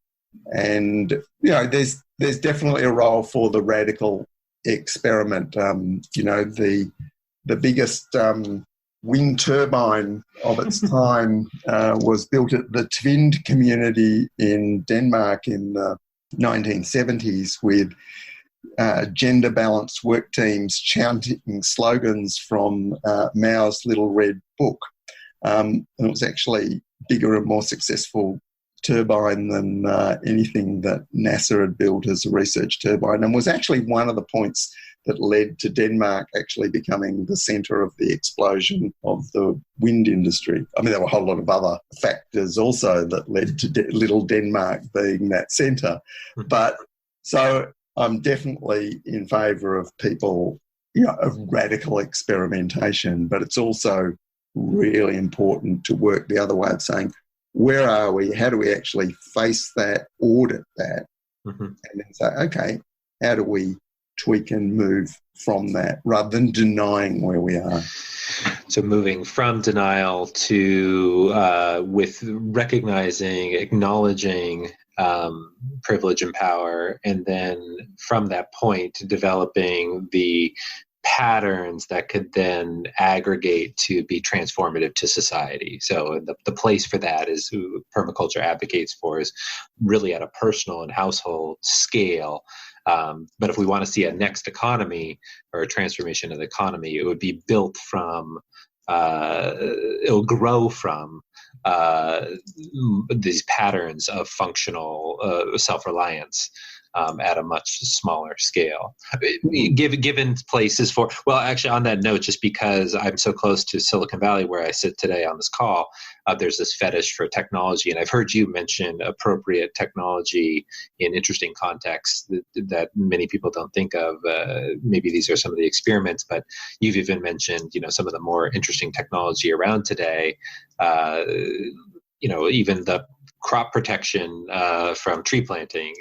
And, there's definitely a role for the radical experiment. The biggest wind turbine of its time was built at the Tvind community in Denmark in the 1970s with gender-balanced work teams chanting slogans from Mao's Little Red Book. And it was actually bigger and more successful turbine than anything that NASA had built as a research turbine, and was actually one of the points that led to Denmark actually becoming the centre of the explosion of the wind industry. I mean, there were a whole lot of other factors also that led to little Denmark being that centre. But so I'm definitely in favour of people, of radical experimentation, but it's also really important to work the other way of saying, where are we? How do we actually face that, audit that, and then say, okay, how do we tweak and move from that, rather than denying where we are? So moving from denial to with recognizing, acknowledging privilege and power, and then from that point developing the patterns that could then aggregate to be transformative to society. So the place for that is who permaculture advocates for is really at a personal and household scale, But if we want to see a next economy or a transformation of the economy, it would be built from, it'll grow from these patterns of functional self-reliance at a much smaller scale. Given places for, well, actually on that note, just because I'm so close to Silicon Valley where I sit today on this call, there's this fetish for technology. And I've heard you mention appropriate technology in interesting contexts that many people don't think of. Maybe these are some of the experiments, but you've even mentioned, some of the more interesting technology around today. Even the crop protection from tree planting,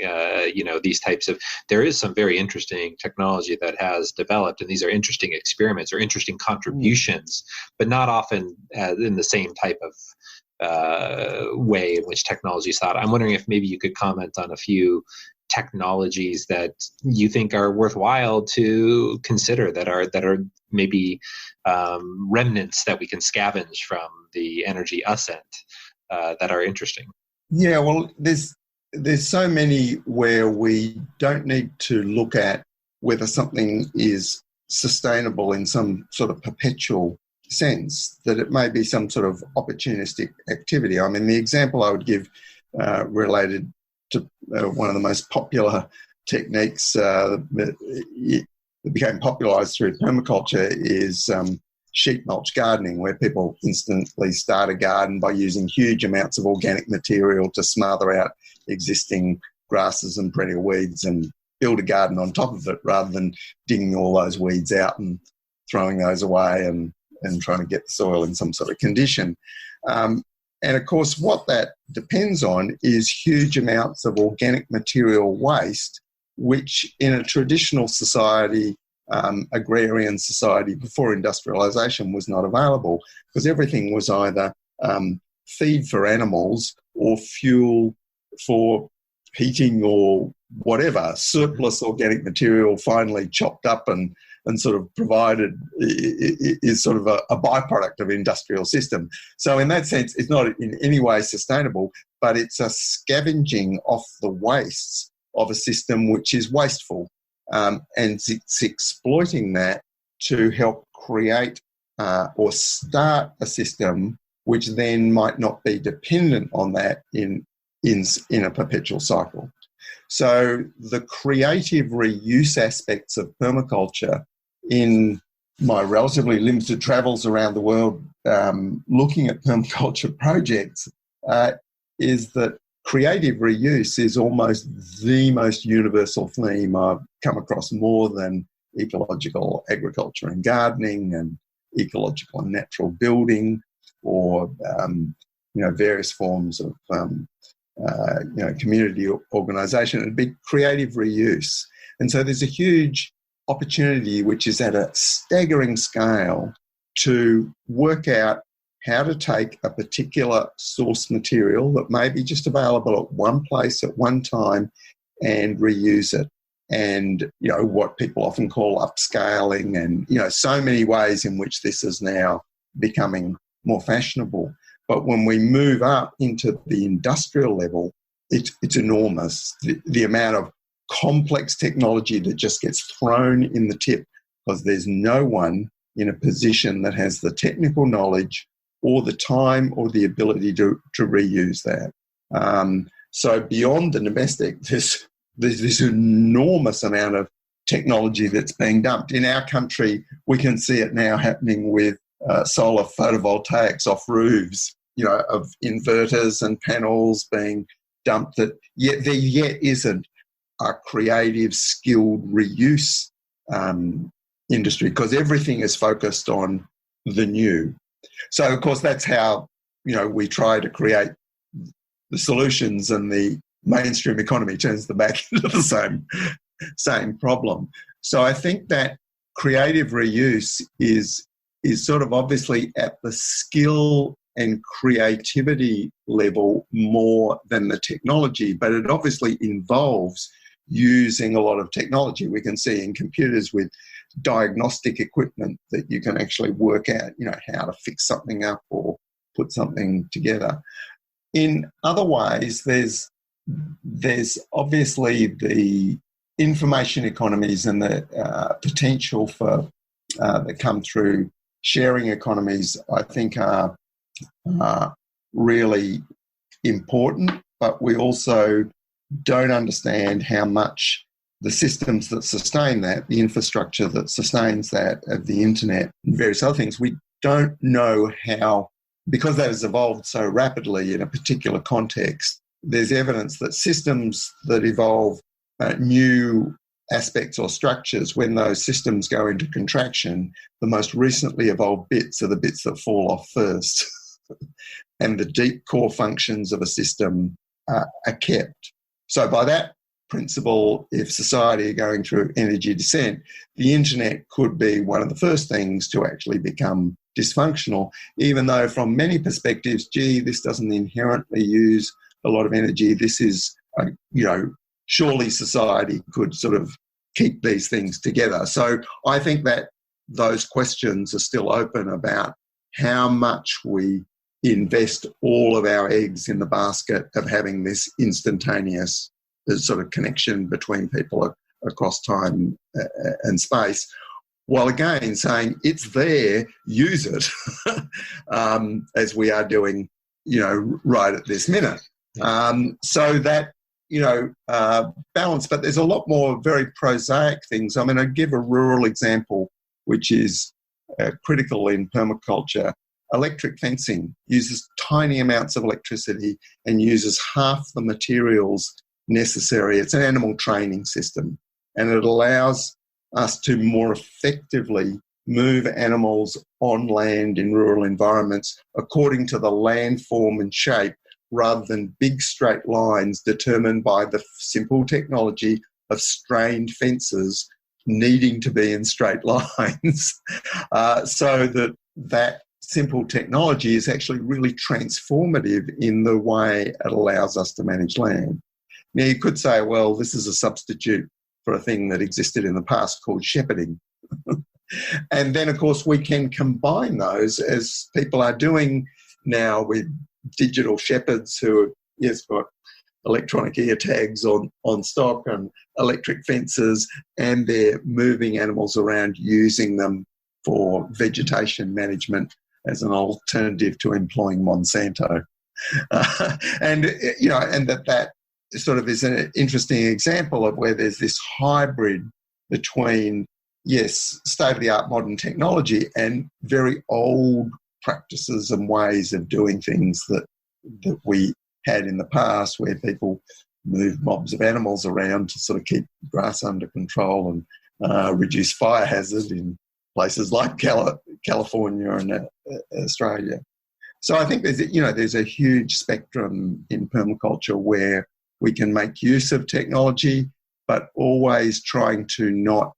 these types of, there is some very interesting technology that has developed, and these are interesting experiments or interesting contributions, but not often in the same type of way in which technology is thought. I'm wondering if maybe you could comment on a few technologies that you think are worthwhile to consider that are maybe remnants that we can scavenge from the energy ascent that are interesting. Yeah, well, there's so many where we don't need to look at whether something is sustainable in some sort of perpetual sense, that it may be some sort of opportunistic activity. I mean, the example I would give related to one of the most popular techniques that became popularized through permaculture is sheet mulch gardening, where people instantly start a garden by using huge amounts of organic material to smother out existing grasses and perennial weeds and build a garden on top of it, rather than digging all those weeds out and throwing those away and trying to get the soil in some sort of condition. And of course, what that depends on is huge amounts of organic material waste, which in a traditional society, agrarian society before industrialization, was not available, because everything was either feed for animals or fuel for heating or whatever. Surplus organic material finally chopped up and sort of provided is sort of a byproduct of industrial system. So in that sense, it's not in any way sustainable, but it's a scavenging off the wastes of a system which is wasteful. And it's exploiting that to help create or start a system which then might not be dependent on that in a perpetual cycle. So the creative reuse aspects of permaculture, in my relatively limited travels around the world looking at permaculture projects, is that creative reuse is almost the most universal theme I've come across, more than ecological agriculture and gardening and ecological and natural building, or various forms of community organisation. It'd be creative reuse. And so there's a huge opportunity, which is at a staggering scale, to work out how to take a particular source material that may be just available at one place at one time and reuse it. And, what people often call upscaling, and, so many ways in which this is now becoming more fashionable. But when we move up into the industrial level, it's enormous. The amount of complex technology that just gets thrown in the tip, because there's no one in a position that has the technical knowledge or the time or the ability to reuse that. So beyond the domestic, there's this enormous amount of technology that's being dumped. In our country, we can see it now happening with solar photovoltaics off roofs, of inverters and panels being dumped, that there isn't a creative, skilled reuse industry, because everything is focused on the new. So, of course, that's how, we try to create the solutions, and the mainstream economy turns them back into the same problem. So I think that creative reuse is sort of obviously at the skill and creativity level more than the technology, but it obviously involves using a lot of technology. We can see in computers with diagnostic equipment that you can actually work out, how to fix something up or put something together. In other ways, there's obviously the information economies and the potential for that come through sharing economies, I think are really important, but we also don't understand how much the systems that sustain that, the infrastructure that sustains that of the internet and various other things, we don't know how, because that has evolved so rapidly in a particular context, there's evidence that systems that evolve new aspects or structures, when those systems go into contraction, the most recently evolved bits are the bits that fall off first. And the deep core functions of a system are kept. So by that principle, if society are going through energy descent, the internet could be one of the first things to actually become dysfunctional, even though from many perspectives, this doesn't inherently use a lot of energy. This is, surely society could sort of keep these things together. So I think that those questions are still open about how much we invest all of our eggs in the basket of having this instantaneous sort of connection between people across time and space, while again saying it's there, use it, as we are doing, right at this minute. So that, balance, but there's a lot more very prosaic things. I mean, I give a rural example, which is critical in permaculture. Electric fencing uses tiny amounts of electricity and uses half the materials necessary. It's an animal training system, and it allows us to more effectively move animals on land in rural environments according to the landform and shape, rather than big straight lines determined by the simple technology of strained fences needing to be in straight lines. So that simple technology is actually really transformative in the way it allows us to manage land. Now, you could say, well, this is a substitute for a thing that existed in the past called shepherding. And then, of course, we can combine those, as people are doing now with digital shepherds who have got electronic ear tags on stock and electric fences, and they're moving animals around using them for vegetation management as an alternative to employing Monsanto. And that sort of is an interesting example of where there's this hybrid between, yes, state-of-the-art modern technology and very old practices and ways of doing things that we had in the past, where people moved mobs of animals around to sort of keep grass under control and reduce fire hazard in places like California and Australia. So I think there's a huge spectrum in permaculture where we can make use of technology, but always trying to not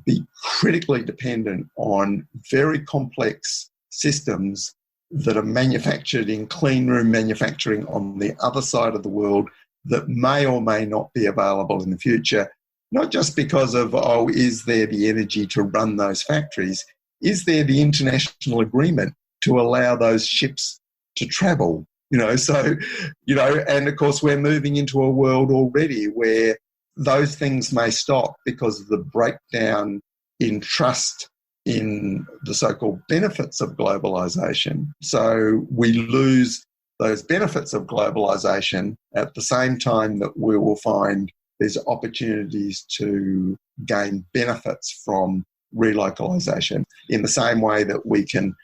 be critically dependent on very complex systems that are manufactured in clean room manufacturing on the other side of the world that may or may not be available in the future, not just because of, is there the energy to run those factories? Is there the international agreement to allow those ships to travel? And of course we're moving into a world already where those things may stop because of the breakdown in trust in the so-called benefits of globalization. So we lose those benefits of globalization at the same time that we will find there's opportunities to gain benefits from relocalization, in the same way that we can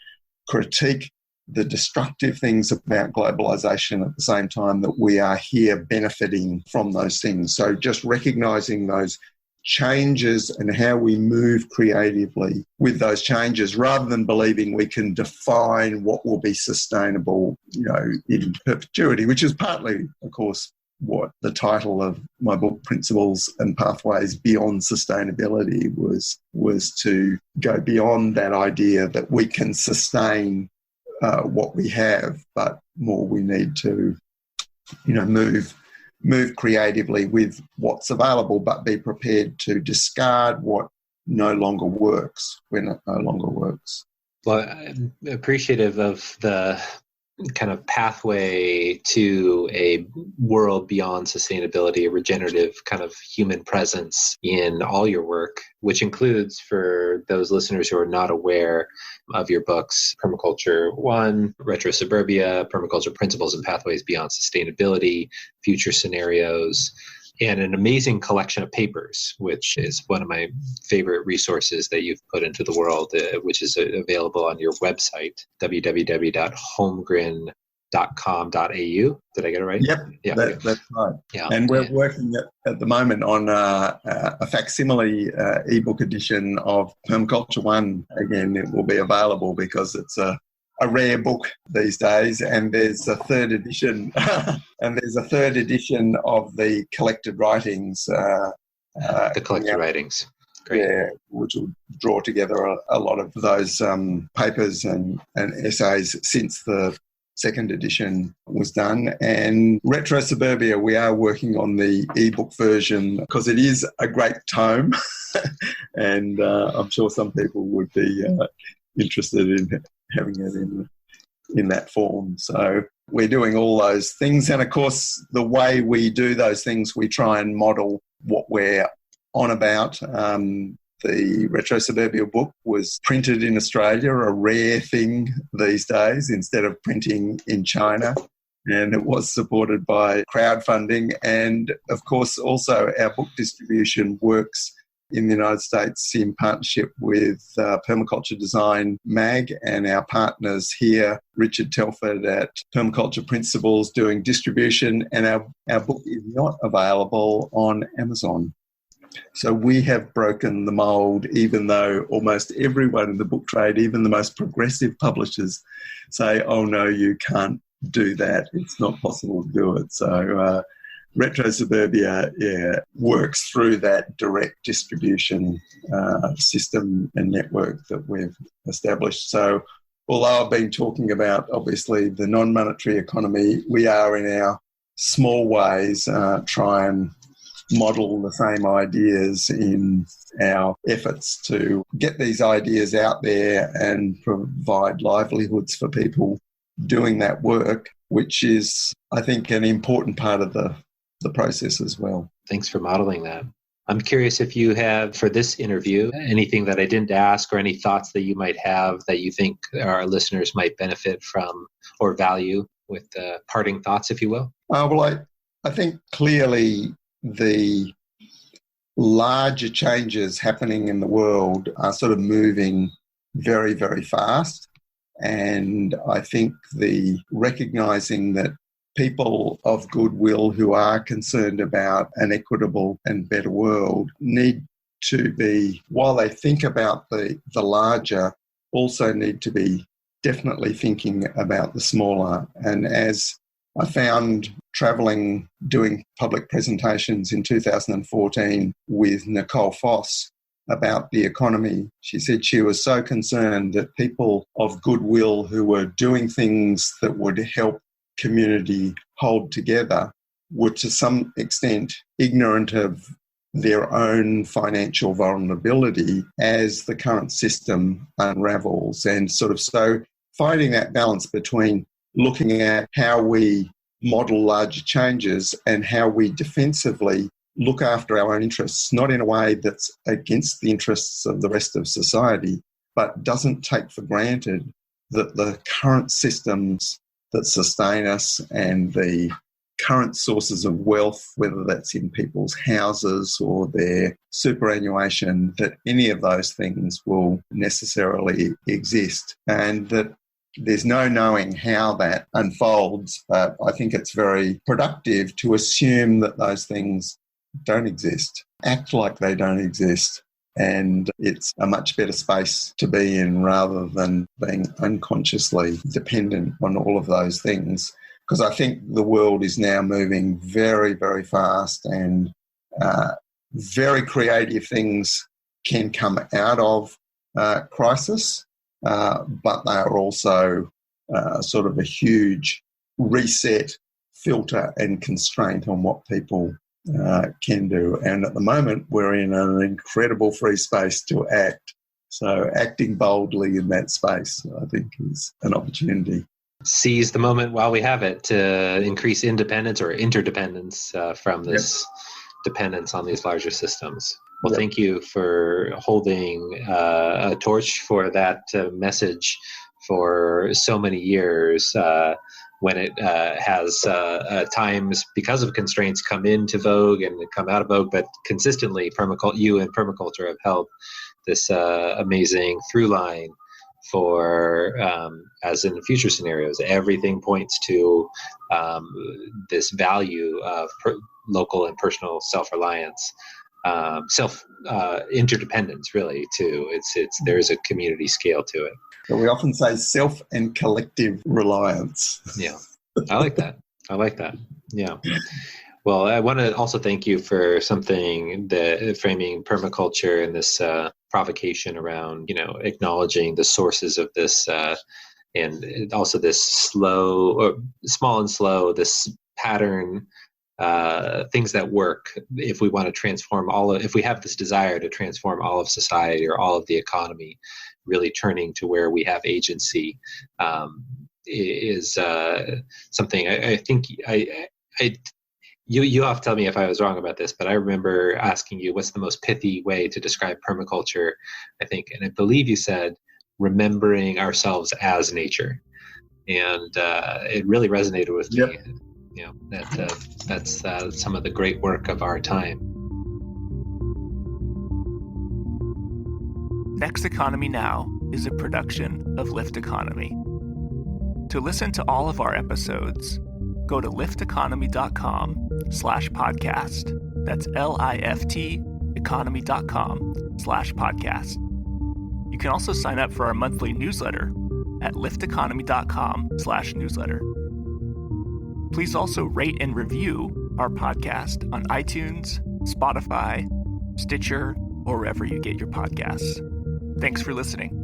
critique the destructive things about globalization at the same time that we are here benefiting from those things. So just recognizing those changes and how we move creatively with those changes, rather than believing we can define what will be sustainable, in perpetuity, which is partly, of course, what the title of my book, Principles and Pathways Beyond Sustainability, was to go beyond that idea that we can sustain what we have, but more we need to, move creatively with what's available, but be prepared to discard what no longer works when it no longer works. Well, I'm appreciative of the kind of pathway to a world beyond sustainability, a regenerative kind of human presence in all your work, which includes, for those listeners who are not aware of your books, Permaculture One, RetroSuburbia, Permaculture Principles and Pathways Beyond Sustainability, Future Scenarios, and an amazing collection of papers, which is one of my favorite resources that you've put into the world, which is available on your website, www.holmgren.com.au. Did I get it right? Yep, yeah, that's right. Yeah, and we're working at the moment on a facsimile ebook edition of Permaculture One. Again, it will be available because it's a rare book these days, and there's a third edition of the collected writings. The collected writings. Great. Yeah, which will draw together a lot of those papers and essays since the second edition was done. And RetroSuburbia, we are working on the ebook version because it is a great tome, and I'm sure some people would be interested in having it in that form. So we're doing all those things. And of course, the way we do those things, we try and model what we're on about. The RetroSuburbia book was printed in Australia, a rare thing these days, instead of printing in China. And it was supported by crowdfunding. And of course, also our book distribution works in the United States in partnership with Permaculture Design Mag and our partners here, Richard Telford at Permaculture Principles, doing distribution, and our book is not available on Amazon. So we have broken the mould, even though almost everyone in the book trade, even the most progressive publishers, say, oh no, you can't do that. It's not possible to do it. So RetroSuburbia works through that direct distribution system and network that we've established. So although I've been talking about, obviously, the non-monetary economy, we are in our small ways try and model the same ideas in our efforts to get these ideas out there and provide livelihoods for people doing that work, which is, I think, an important part of the process as well. Thanks for modeling that. I'm curious if you have, for this interview, anything that I didn't ask or any thoughts that you might have that you think our listeners might benefit from or value, with parting thoughts, if you will? Well, I think clearly the larger changes happening in the world are sort of moving very, very fast. And I think the recognising that people of goodwill who are concerned about an equitable and better world need to be, while they think about the larger, also need to be definitely thinking about the smaller. And as I found travelling, doing public presentations in 2014 with Nicole Foss about the economy, she said she was so concerned that people of goodwill who were doing things that would help community hold together were to some extent ignorant of their own financial vulnerability as the current system unravels. And sort of so finding that balance between looking at how we model larger changes and how we defensively look after our own interests, not in a way that's against the interests of the rest of society, but doesn't take for granted that the current systems that sustain us and the current sources of wealth, whether that's in people's houses or their superannuation, that any of those things will necessarily exist, and that there's no knowing how that unfolds. But I think it's very productive to assume that those things don't exist, act like they don't exist. And it's a much better space to be in rather than being unconsciously dependent on all of those things. Because I think the world is now moving very, very fast, and very creative things can come out of crisis, but they are also sort of a huge reset, filter and constraint on what people can do. And at the moment, we're in an incredible free space to act. So acting boldly in that space, I think, is an opportunity. seize the moment while we have it to increase independence or interdependence from this dependence on these larger systems. Well, thank you for holding a torch for that message for so many years when it has times, because of constraints, come into vogue and come out of vogue, but consistently you and permaculture have held this amazing through line for, as in future scenarios, everything points to this value of local and personal self-reliance, interdependence, really, too. There's a community scale to it. So we often say self and collective reliance. Yeah, I like that. Yeah. Well, I want to also thank you for something that framing permaculture and this provocation around, acknowledging the sources of this, and also this small and slow, this pattern, things that work. If we want to transform if we have this desire to transform all of society or all of the economy, really turning to where we have agency is something I think you'll have to tell me if I was wrong about this, but I remember asking you what's the most pithy way to describe permaculture, I think, and I believe you said remembering ourselves as nature, and it really resonated with me. That's some of the great work of our time. Next Economy Now is a production of Lift Economy. To listen to all of our episodes, go to lifteconomy.com/podcast. That's LIFT economy.com/podcast. You can also sign up for our monthly newsletter at lifteconomy.com/newsletter. Please also rate and review our podcast on iTunes, Spotify, Stitcher, or wherever you get your podcasts. Thanks for listening.